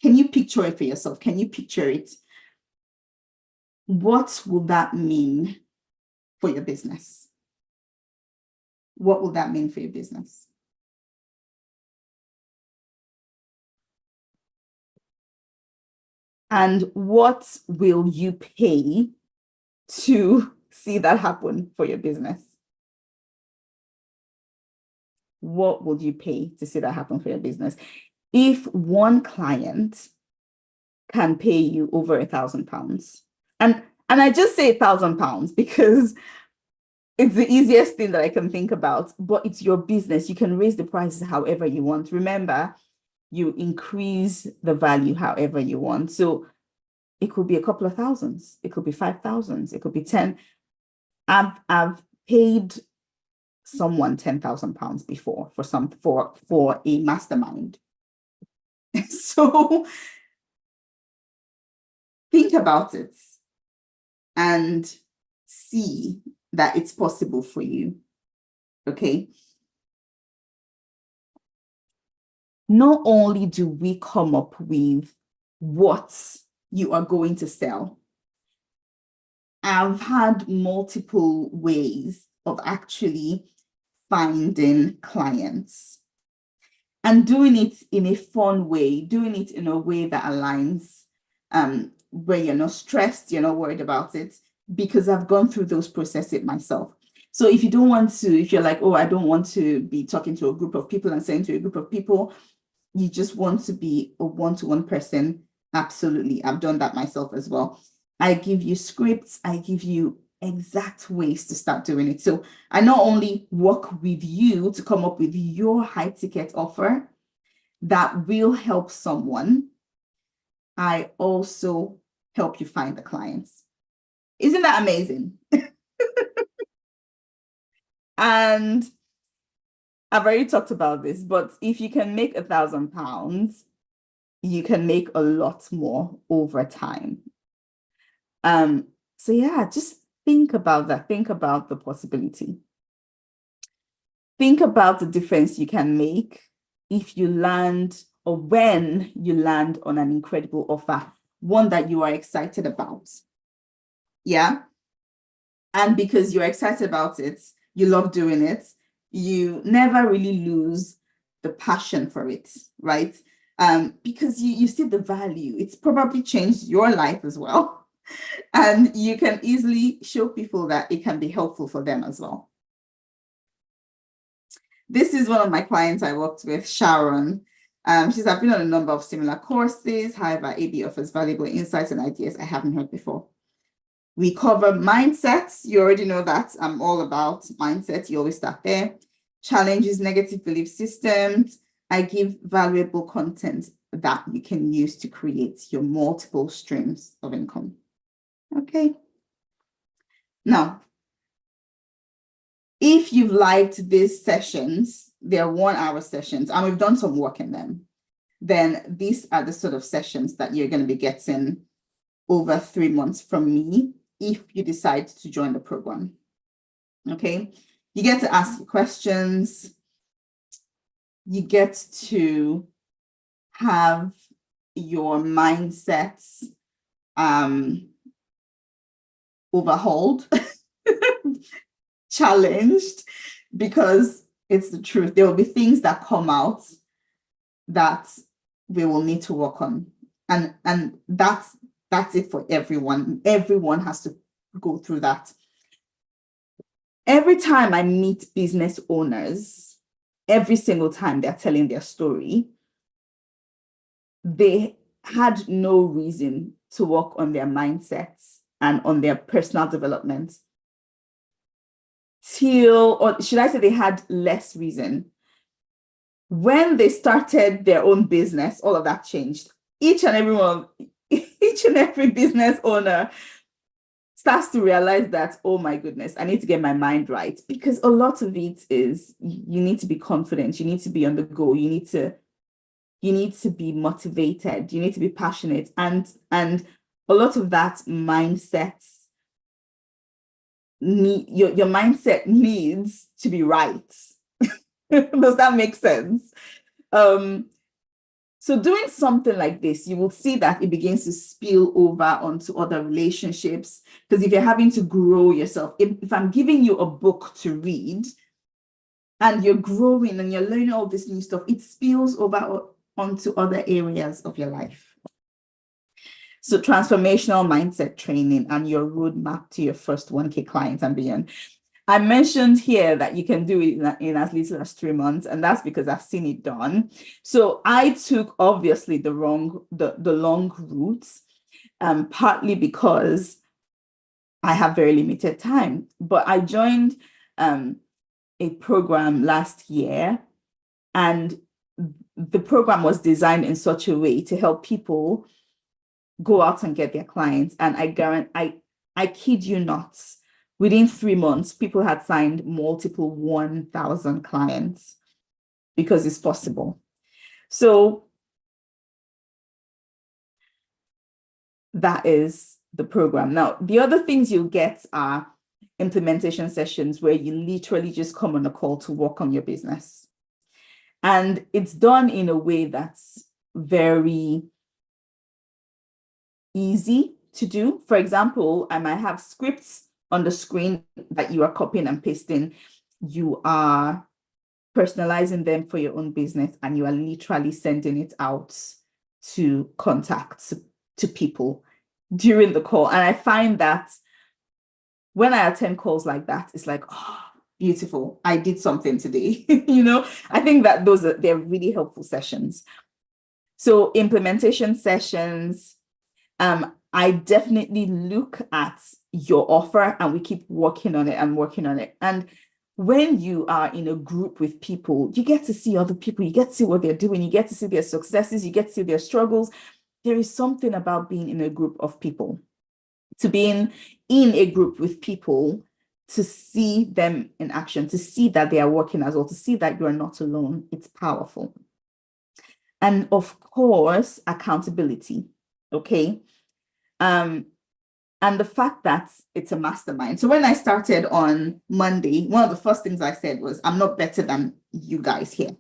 Can you picture it for yourself? Can you picture it? What will that mean for your business? What will that mean for your business? And what will you pay to see that happen for your business? What would you pay to see that happen for your business? If one client can pay you over £1,000, and I just say £1,000 because it's the easiest thing that I can think about, but it's your business. You can raise the prices however you want. Remember, you increase the value however you want. So it could be a couple of thousands. It could be 5,000. It could be 10. I've paid someone £10,000 before for a mastermind. So think about it and see that it's possible for you. Okay. Not only do we come up with what you are going to sell, I've had multiple ways of actually finding clients and doing it in a fun way, doing it in a way that aligns, where you're not stressed, you're not worried about it, because I've gone through those processes myself. So if you don't want to, if you're like, oh, I don't want to be talking to a group of people and saying to a group of people, you just want to be a one-to-one person, absolutely. I've done that myself as well. I give you scripts, I give you exact ways to start doing it. So I not only work with you to come up with your high ticket offer that will help someone, I also help you find the clients. Isn't that amazing? And I've already talked about this, but if you can make £1,000, you can make a lot more over time. So yeah, just think about that. Think about the possibility. Think about the difference you can make if you land, or when you land on an incredible offer, one that you are excited about. Yeah. And because you're excited about it, you love doing it, you never really lose the passion for it, right? Because you see the value. It's probably changed your life as well. And you can easily show people that it can be helpful for them as well. This is one of my clients I worked with, Sharon. She's been on a number of similar courses. However, AB offers valuable insights and ideas I haven't heard before. We cover mindsets. You already know that I'm all about mindset. You always start there. Challenges, negative belief systems. I give valuable content that you can use to create your multiple streams of income. Okay. Now, if you've liked these sessions, they're 1-hour sessions, and we've done some work in them, then these are the sort of sessions that you're going to be getting over 3 months from me if you decide to join the program. Okay. You get to ask questions. You get to have your mindsets overhauled, challenged, because it's the truth. There will be things that come out that we will need to work on. And that's it for everyone. Everyone has to go through that. Every time I meet business owners, every single time they're telling their story, they had no reason to work on their mindsets and on their personal development or should I say they had less reason. When they started their own business, all of that changed. Each and every business owner starts to realize that, oh my goodness, I need to get my mind right, because a lot of it is you need to be confident, you need to be on the go, you need to be motivated, you need to be passionate, and a lot of that mindset, your mindset needs to be right. Does that make sense? So doing something like this, you will see that it begins to spill over onto other relationships. Because if you're having to grow yourself, if I'm giving you a book to read and you're growing and you're learning all this new stuff, it spills over onto other areas of your life. So transformational mindset training and your roadmap to your first 1K client and beyond. I mentioned here that you can do it in as little as 3 months, and that's because I've seen it done. So I took obviously the long routes, partly because I have very limited time. But I joined a program last year, and the program was designed in such a way to help people go out and get their clients. And I kid you not, within 3 months, people had signed multiple 1,000 clients because it's possible. So that is the program. Now, the other things you'll get are implementation sessions where you literally just come on a call to work on your business. And it's done in a way that's very easy to do. For example, I might have scripts on the screen that you are copying and pasting. You are personalizing them for your own business, and you are literally sending it out to contacts, to people during the call. And I find that when I attend calls like that, it's like, oh, beautiful, I did something today. I think that they're really helpful sessions. So implementation sessions, I definitely look at your offer, and we keep working on it and working on it. And when you are in a group with people, you get to see other people, you get to see what they're doing, you get to see their successes, you get to see their struggles. There is something about being in a group of people, to being in a group with people, to see them in action, to see that they are working as well, to see that you're not alone. It's powerful. And of course, accountability. Okay. And the fact that it's a mastermind. So when I started on Monday, one of the first things I said was, I'm not better than you guys here.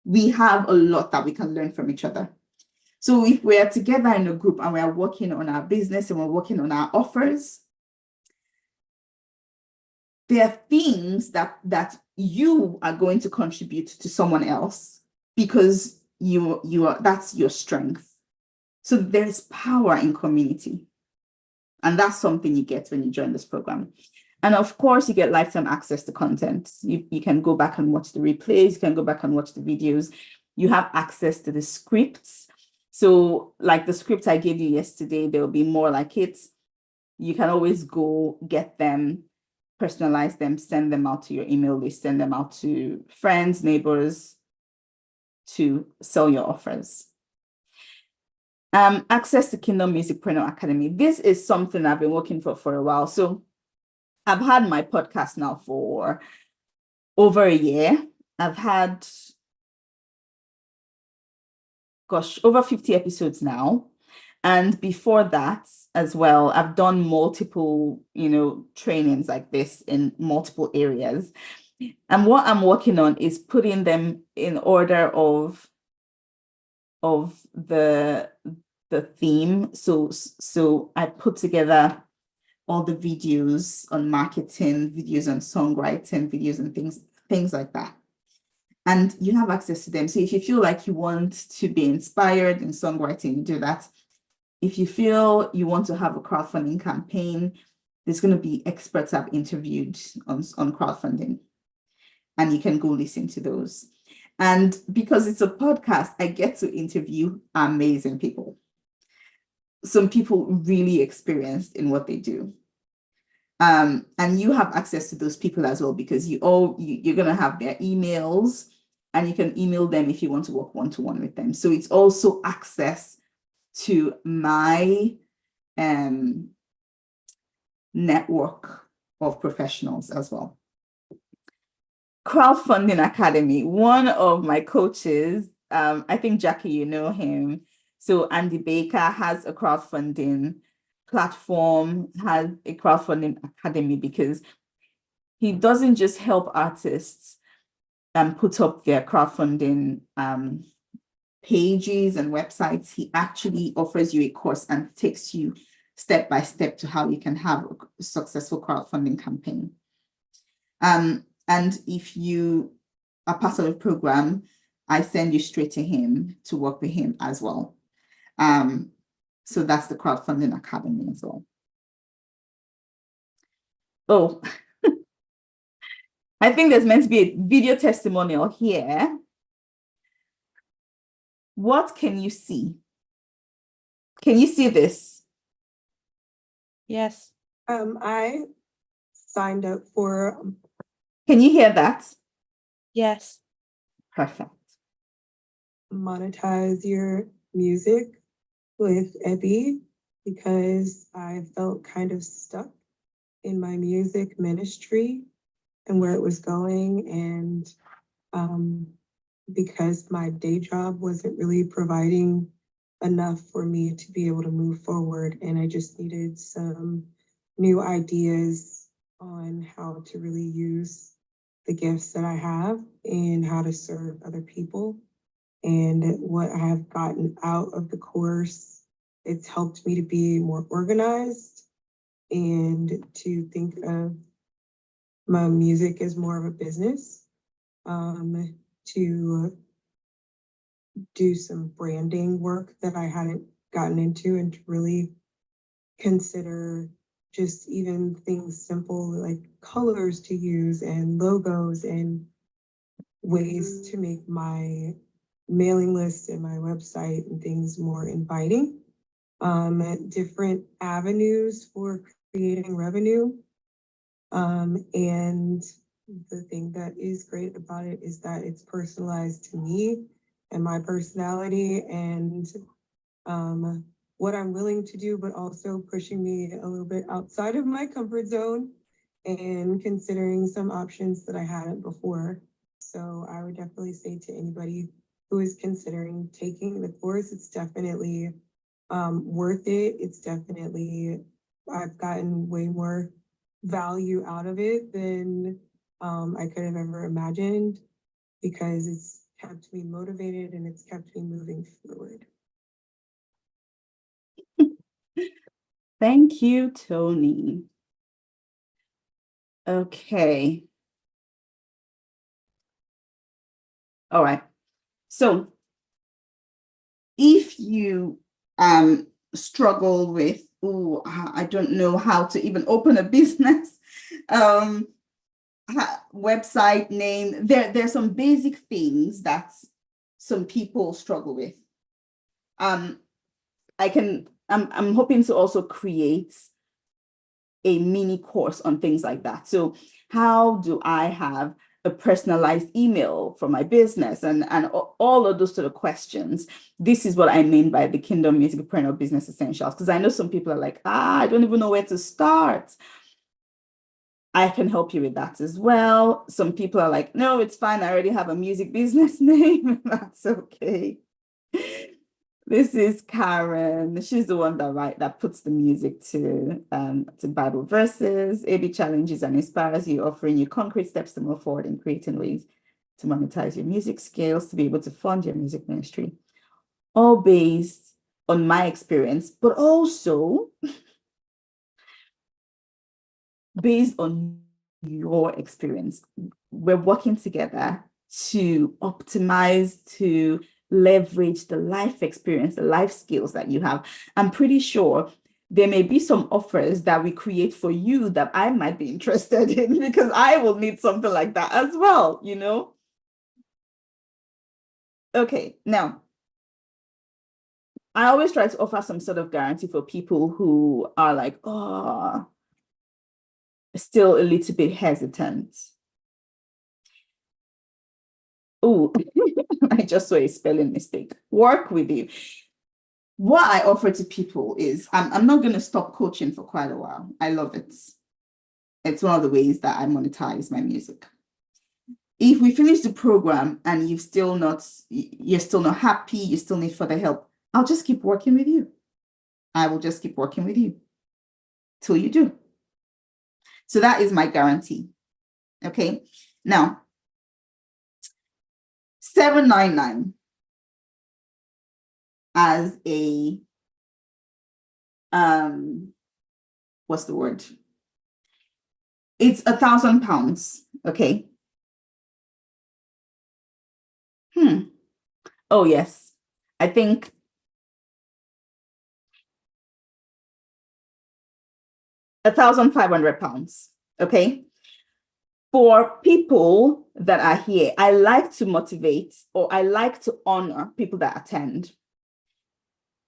We have a lot that we can learn from each other. So if we're together in a group and we're working on our business and we're working on our offers, there are things that you are going to contribute to someone else because you are, that's your strength. So there's power in community. And that's something you get when you join this program. And of course, you get lifetime access to content. You can go back and watch the replays. You can go back and watch the videos. You have access to the scripts. So like the script I gave you yesterday, there will be more like it. You can always go get them, personalize them, send them out to your email list, send them out to friends, neighbors to sell your offers. Access to Kingdom Musicpreneur Academy. This is something I've been working for a while. So I've had my podcast now for over a year. I've had, over 50 episodes now. And before that as well, I've done multiple, trainings like this in multiple areas. And what I'm working on is putting them in order of the theme. So I put together all the videos on marketing, videos on songwriting, videos and things like that. And you have access to them. So if you feel like you want to be inspired in songwriting, do that. If you feel you want to have a crowdfunding campaign, there's going to be experts I've interviewed on crowdfunding, and you can go listen to those. And because it's a podcast, I get to interview amazing people. Some people really experienced in what they do. And you have access to those people as well, because you're going to have their emails, and you can email them if you want to work one-to-one with them. So it's also access to my network of professionals as well. Crowdfunding Academy, one of my coaches, I think Jackie, you know him. So Andy Baker has a crowdfunding platform, has a crowdfunding academy, because he doesn't just help artists put up their crowdfunding pages and websites. He actually offers you a course and takes you step by step to how you can have a successful crowdfunding campaign. And if you are part of the program, I send you straight to him to work with him as well. So that's the crowdfunding academy as well. Oh, I think there's meant to be a video testimonial here. What can you see? Can you see this? Yes. I signed up for Can you hear that? Yes. Perfect. Monetize Your Music with Ebby because I felt kind of stuck in my music ministry and where it was going. And because my day job wasn't really providing enough for me to be able to move forward. And I just needed some new ideas on how to really use the gifts that I have and how to serve other people. And what I have gotten out of the course, it's helped me to be more organized and to think of my music as more of a business, to do some branding work that I hadn't gotten into, and to really consider just even things simple like colors to use and logos and ways to make my mailing list and my website and things more inviting. Different avenues for creating revenue. And the thing that is great about it is that it's personalized to me and my personality and what I'm willing to do, but also pushing me a little bit outside of my comfort zone and considering some options that I hadn't before. So I would definitely say to anybody who is considering taking the course, it's definitely worth it. It's definitely, I've gotten way more value out of it than I could have ever imagined, because it's kept me motivated and it's kept me moving forward. Thank you, Tony. Okay. All right. So if you struggle with, oh, I don't know how to even open a business, website name, there's some basic things that some people struggle with. I'm hoping to also create a mini course on things like that. So how do I have a personalized email for my business and all of those sort of questions? This is what I mean by the Kingdom Musicpreneur Business Essentials, because I know some people are like, I don't even know where to start. I can help you with that as well. Some people are like, no, it's fine. I already have a music business name. That's okay. This is Karen. She's the one that puts the music to Bible verses. AB challenges and inspires you, offering you concrete steps to move forward in creating ways to monetize your music skills, to be able to fund your music ministry. All based on my experience, but also based on your experience. We're working together to optimize, to leverage the life experience, the life skills that you have. I'm pretty sure there may be some offers that we create for you that I might be interested in, because I will need something like that as well, you know? Okay, now, I always try to offer some sort of guarantee for people who are like, oh, still a little bit hesitant. Oh, I just saw a spelling mistake. Work with you. What I offer to people is I'm not going to stop coaching for quite a while. I love it. It's one of the ways that I monetize my music. If we finish the program and you're still not happy, you still need further help, I'll just keep working with you. I will just keep working with you till you do. So that is my guarantee. Okay. Now, $799 as a what's the word? It's £1,000. Okay. Oh yes. I think £1,500. Okay. For people that are here, I like to motivate, or I like to honor people that attend.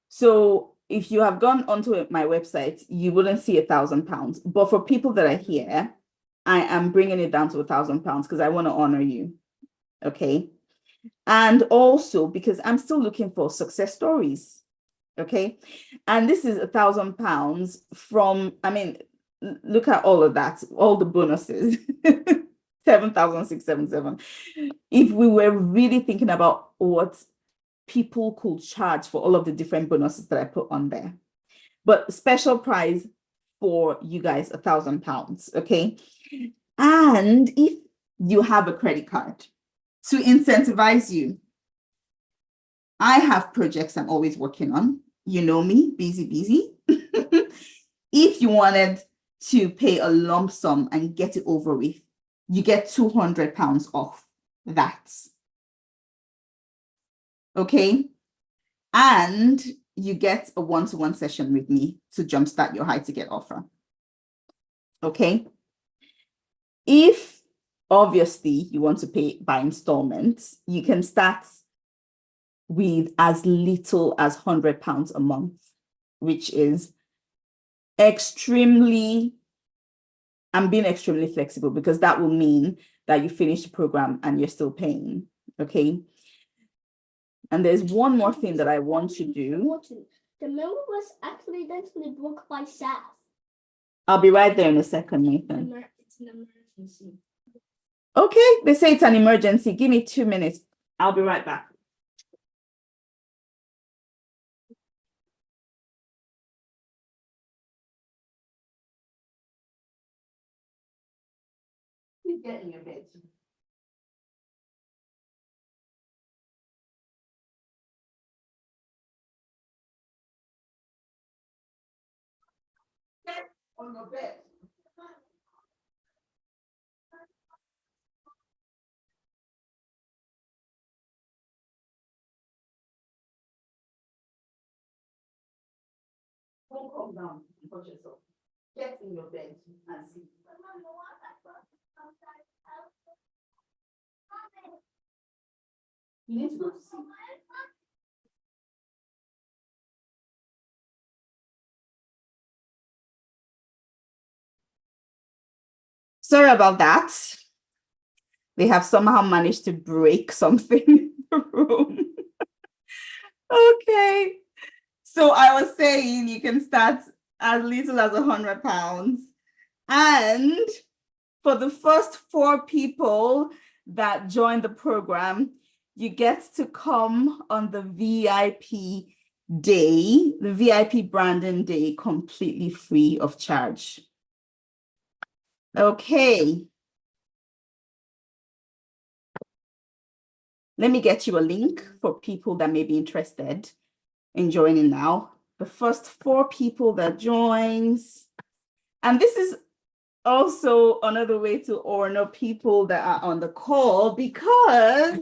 So if you have gone onto my website, you wouldn't see £1,000. But for people that are here, I am bringing it down to £1,000 because I want to honor you. Okay. And also because I'm still looking for success stories. Okay. And this is £1,000 from, I mean, look at all of that, all the bonuses. 7,677. If we were really thinking about what people could charge for all of the different bonuses that I put on there. But special price for you guys, £1,000. Okay. And if you have a credit card to incentivize you, I have projects I'm always working on. You know me, busy. If you wanted to pay a lump sum and get it over with, you get £200 off that. Okay. And you get a one-to-one session with me to jumpstart your high ticket offer. Okay. If obviously you want to pay by installments, you can start with as little as £100 a month, which is I'm being extremely flexible because that will mean that you finish the program and you're still paying. Okay. And there's one more thing that I want to do. The mill was accidentally broke by Seth. I'll be right there in a second, Nathan. It's an emergency. Okay, they say it's an emergency. Give me 2 minutes. I'll be right back. Please get in your bed. Get on your bed. Don't come down and touch yourself. Get in your bed and sleep. You need to go to sleep. Sorry about that. They have somehow managed to break something in the room. Okay. So I was saying you can start as little as £100. And for the first 4 people that join the program, you get to come on the VIP day, the VIP branding day, completely free of charge. Okay. Let me get you a link for people that may be interested in joining now. The first 4 people that joins. And this is also another way to honor people that are on the call because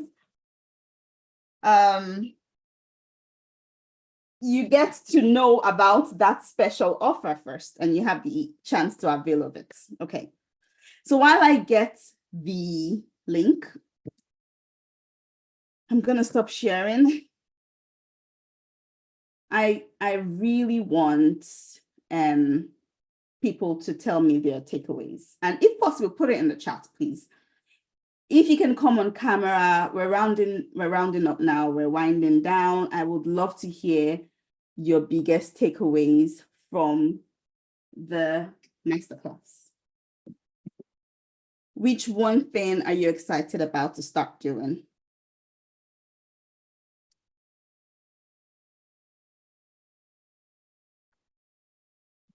you get to know about that special offer first and you have the chance to avail of it. Okay. So while I get the link, I'm going to stop sharing. I really want people to tell me their takeaways. And if possible, put it in the chat, please. If you can come on camera, we're rounding up now, we're winding down. I would love to hear your biggest takeaways from the masterclass. Which one thing are you excited about to start doing?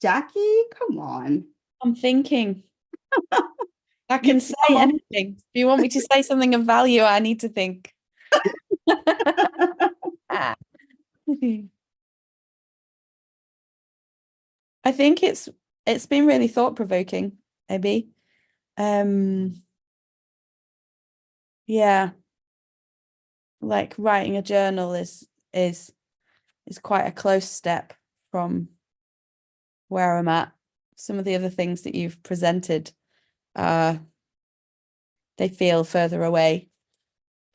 Jackie, come on. I'm thinking. I can say anything. Do you want me to say something of value? I need to think. I think it's been really thought-provoking, Abby. Yeah. Like writing a journal is quite a close step from where I'm at. some of the other things that you've presented, they feel further away.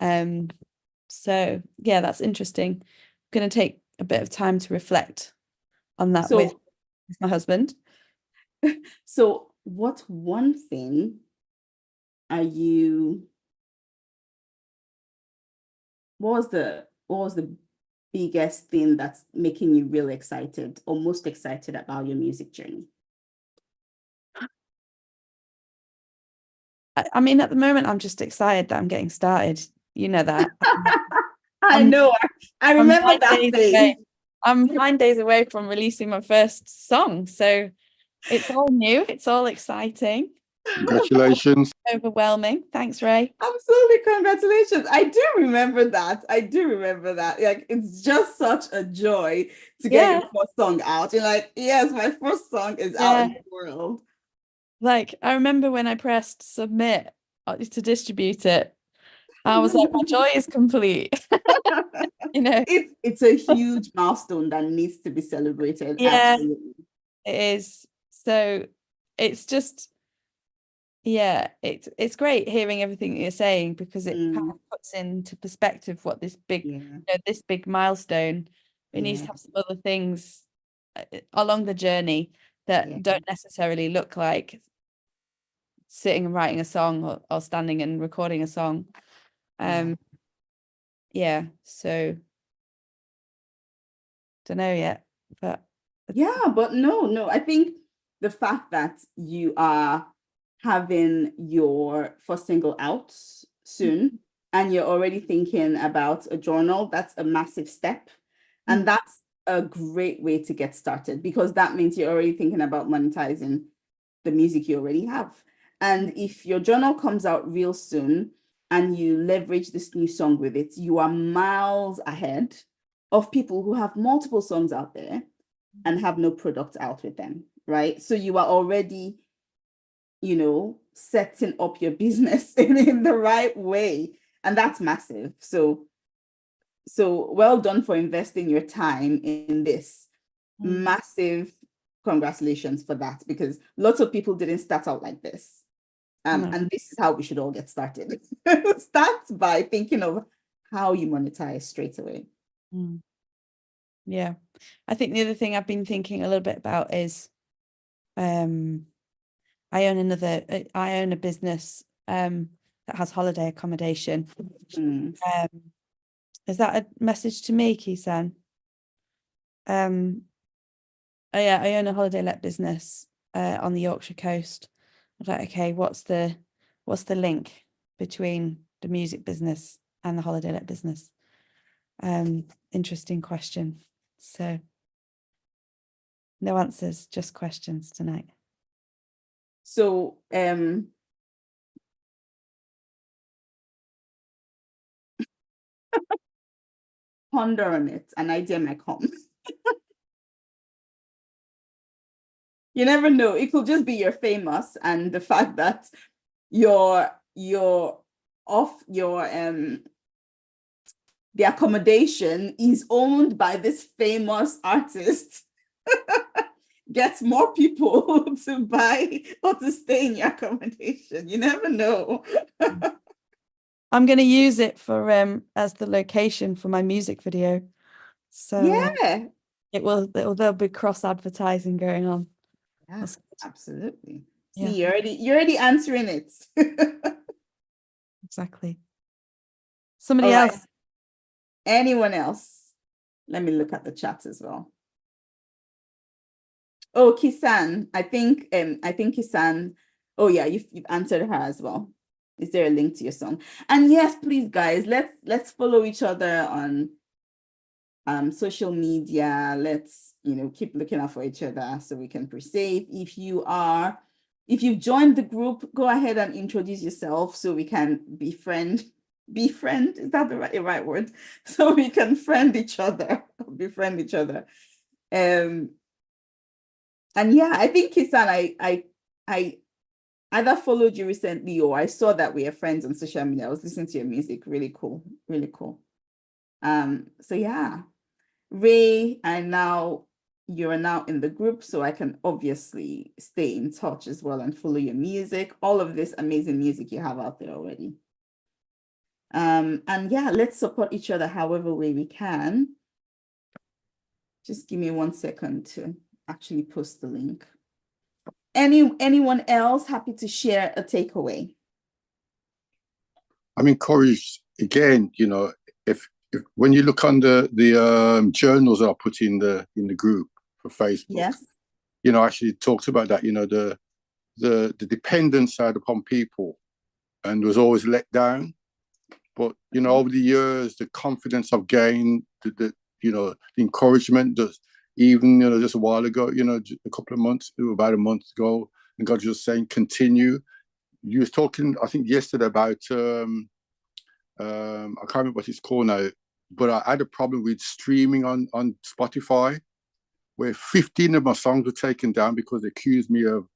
So yeah, that's interesting. I'm going to take a bit of time to reflect on that with So, my husband. so what one thing are you, what was the biggest thing that's making you really excited or most excited about your music journey? I mean, at the moment, I'm just excited that I'm getting started. You know that. I I'm- know. I I'm remember 9 that days phase. away. I'm 9 days away from releasing my first song, so it's all new. It's all exciting, Congratulations. overwhelming. Thanks, Ray. Absolutely, congratulations. I do remember that. I do remember that. Like, it's just such a joy to get your Yeah. first song out. You're like, yes, my first song is out in the world. Like, I remember when I pressed submit to distribute it, I was like, my joy is complete. You know, It's a huge milestone that needs to be celebrated. yeah, Absolutely. it is. So it's just, yeah, it's great hearing everything that you're saying, because it kind of puts into perspective what this big, Yeah. this big milestone. We need to Yeah. have some other things along the journey that Yeah. don't necessarily look like sitting and writing a song, or standing and recording a song. Yeah, so don't know yet, but Yeah, but no, I think the fact that you are having your first single out soon and you're already thinking about a journal, that's a massive step. And that's a great way to get started, because that means you're already thinking about monetizing the music you already have. And if your journal comes out real soon and you leverage this new song with it, you are miles ahead of people who have multiple songs out there and have no product out with them, right? So you are already, setting up your business in the right way. And that's massive. So well done for investing your time in this. Massive congratulations for that, because lots of people didn't start out like this. No. And this is how we should all get started. Start by thinking of how you monetize straight away. Yeah, I think the other thing I've been thinking a little bit about is I own a business that has holiday accommodation. Is that a message to me, Kisan? Oh yeah, I own a holiday let business on the Yorkshire coast. I was like, okay, what's the link between the music business and the holiday let business? Interesting question. So no answers, just questions tonight. So ponder on it, an idea might come. You never know. It could just be you're famous, and the fact that you're off your the accommodation is owned by this famous artist gets more people to buy or to stay in your accommodation. You never know. I'm going to use it for as the location for my music video. So Yeah. there'll be cross advertising going on. Yeah, absolutely. Yeah. See, you're already answering it. Exactly. Somebody All right. else. Anyone else? Let me look at the chat as well. Oh, Kisan, I think Kisan. Oh yeah, you've answered her as well. Is there a link to your song? And yes, please, guys, let's follow each other on social media. Let's keep looking out for each other so we can pre-save. If you've joined the group, go ahead and introduce yourself so we can befriend. Is that the right word? So we can befriend each other. And yeah, I think Kisan, I either followed you recently or I saw that we are friends on social media. I was listening to your music. Really cool. Really cool. So yeah, Ray, I now you're now in the group, so I can obviously stay in touch as well and follow your music, all of this amazing music you have out there already. And yeah, let's support each other however way we can. Just give me 1 second to actually post the link. Anyone else happy to share a takeaway? I'm encouraged again, you know, if when you look on the journals that I put in the group for Facebook, Yes. you know, actually talks about that, you know, the dependence side upon people, and was always let down. But you know, over the years, the confidence I've gained, the you know, the encouragement that even, you know, just a while ago, you know, a couple of months, about a month ago, and God just saying, continue. You was talking, I think, yesterday about I can't remember what it's called now, but I had a problem with streaming on Spotify, where 15 of my songs were taken down because they accused me of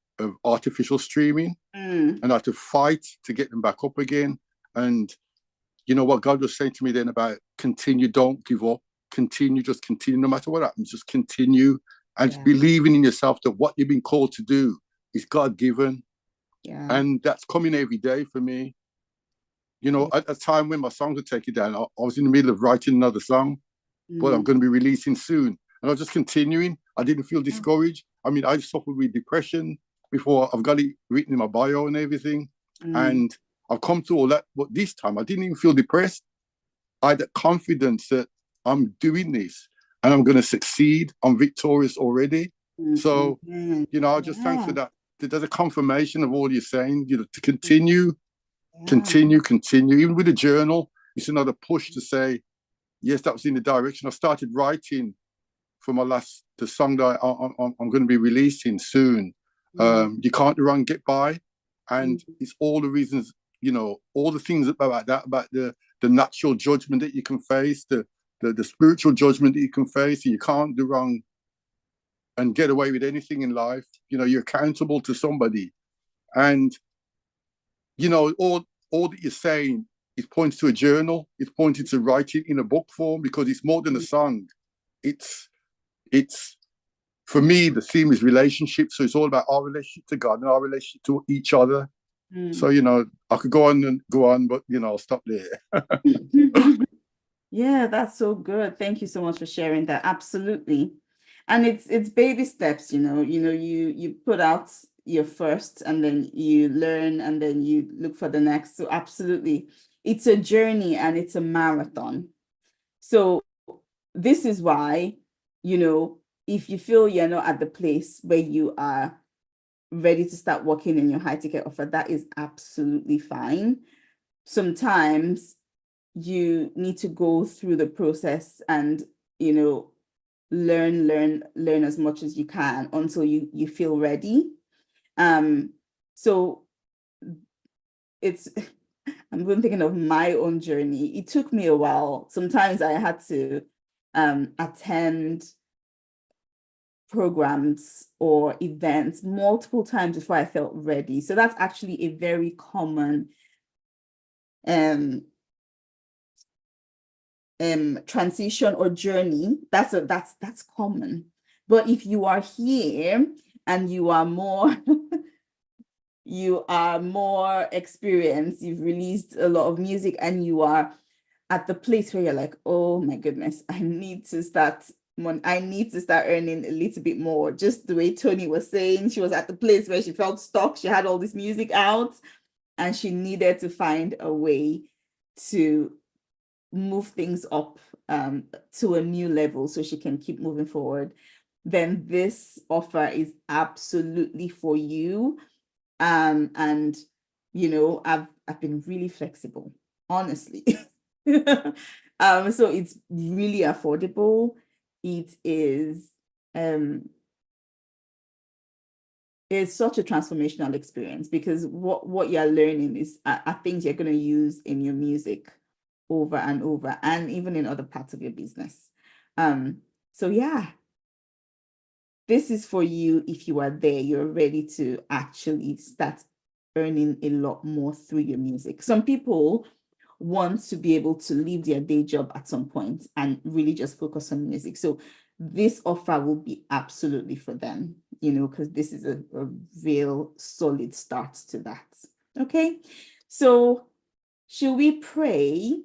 artificial streaming, and I had to fight to get them back up again. And you know what God was saying to me then about continue, don't give up, continue, just continue, no matter what happens, just continue, and believing in yourself that what you've been called to do is God-given. Yeah. And that's coming every day for me. You know, at a time when my songs were taken down, I was in the middle of writing another song, but I'm going to be releasing soon. And I was just continuing. I didn't feel discouraged. I mean, I suffered with depression before. I've got it written in my bio and everything. And I've come through all that. But this time, I didn't even feel depressed. I had that confidence that I'm doing this and I'm going to succeed. I'm victorious already. So, you know, I just thank for that. There's a confirmation of all you're saying, you know, to continue. Continue. Even with a journal, it's another push to say, yes, that was in the direction. I started writing for the song that I'm going to be releasing soon. You can't run, get by. And it's all the reasons, you know, all the things about that, about the natural judgment that you can face, the spiritual judgment that you can face. You can't do wrong and get away with anything in life. You know, you're accountable to somebody. And, you know, all that you're saying is points to a journal. It's pointing to writing in a book form, because it's more than a song. It's for me, the theme is relationship. So it's all about our relationship to God and our relationship to each other. So, you know, I could go on, but, you know, I'll stop there. Yeah, that's so good. Thank you so much for sharing that. Absolutely. And it's baby steps, you know, you put out your first, and then you learn, and then you look for the next. So absolutely. It's a journey and it's a marathon. So this is why, you know, if you feel you're not at the place where you are ready to start working in your high ticket offer, that is absolutely fine. Sometimes you need to go through the process and, you know, learn as much as you can until you feel ready. So it's I'm even thinking of my own journey. It took me a while. Sometimes I had to attend programs or events multiple times before I felt ready. So that's actually a very common transition or journey. That's common. But if you are here and you are more you are more experienced, you've released a lot of music, and you are at the place where you're like, oh my goodness, I need to start earning a little bit more. Just the way Tony was saying, she was at the place where she felt stuck. She had all this music out and she needed to find a way to move things up to a new level so she can keep moving forward. Then this offer is absolutely for you. And you know, I've been really flexible, honestly. So it's really affordable. It is it's such a transformational experience, because what you're learning is are things you're going to use in your music over and over, and even in other parts of your business. So yeah, this is for you if you are there, you're ready to actually start earning a lot more through your music. Some people want to be able to leave their day job at some point and really just focus on music. So this offer will be absolutely for them, because this is a real solid start to that. Okay, so should we pray?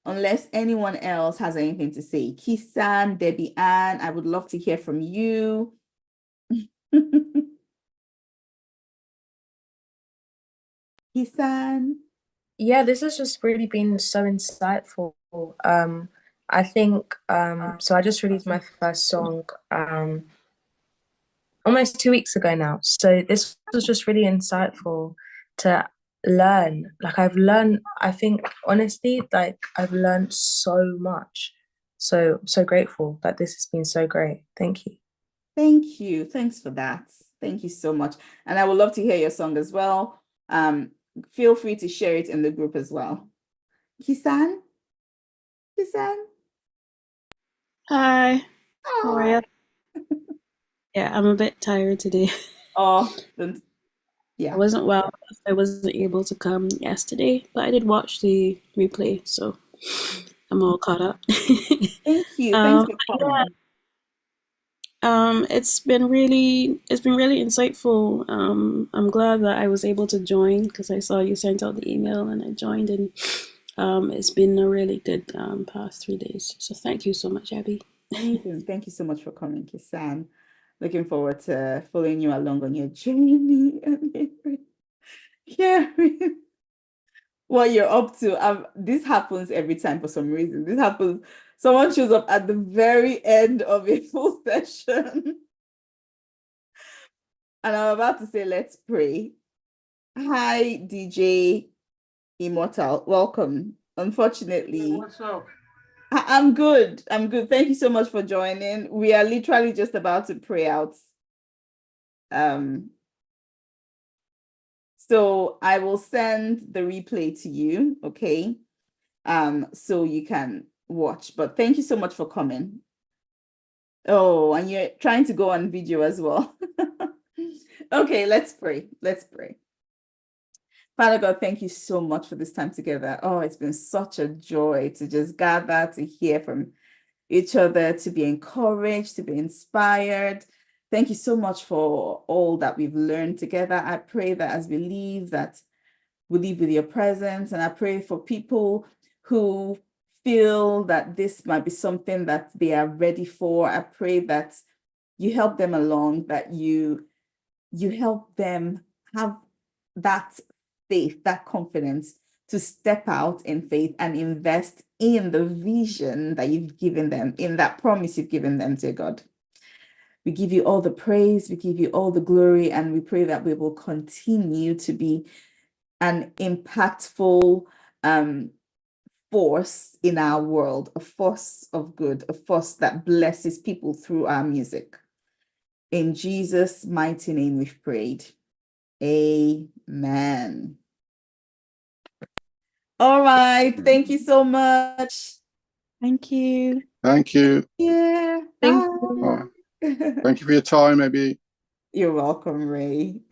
Unless anyone else has anything to say. Kisan, Debbie Ann, I would love to hear from you. Kisan. Yeah, this has just really been so insightful. I think so I just released my first song almost 2 weeks ago now. So this was just really insightful to learn. Like I've learned, I think honestly, like I've learned so much. So grateful that this has been so great. Thank you. Thank you. Thanks for that. Thank you so much. And I would love to hear your song as well. Feel free to share it in the group as well. Kisan? Kisan? Hi, how are Oh, you? Yeah, I'm a bit tired today. oh, I yeah. wasn't well. I wasn't able to come yesterday, but I did watch the replay, so I'm all caught up. Thank you. Thanks for Yeah, coming. it's been really insightful. I'm glad that I was able to join because I saw you sent out the email and I joined, and it's been a really good past 3 days. So thank you so much, Abby. Amazing. Thank you so much for coming, Kisan. Looking forward to following you along on your journey and hearing what you're up to. This happens every time for some reason. This happens. Someone shows up at the very end of a full session. And I'm about to say, let's pray. Hi, DJ Immortal. Welcome. Unfortunately, What's up? I'm good. I'm good. Thank you so much for joining. We are literally just about to pray out. So I will send the replay to you, okay? So you can watch. But thank you so much for coming. Oh, and you're trying to go on video as well. Okay, let's pray. Let's pray. Father God, thank you so much for this time together. Oh, it's been such a joy to just gather, to hear from each other, to be encouraged, to be inspired. Thank you so much for all that we've learned together. I pray that as we leave with your presence, and I pray for people who feel that this might be something that they are ready for. I pray that you help them along, that you help them have that faith, that confidence to step out in faith and invest in the vision that you've given them, in that promise you've given them, dear God. We give you all the praise, we give you all the glory, and we pray that we will continue to be an impactful force in our world, a force of good, a force that blesses people through our music. In Jesus' mighty name we've prayed. Amen. All right. Thank you so much. Thank you. Thank you. Yeah. Thank Bye. you. Thank you for your time, Abby. You're welcome, Ray.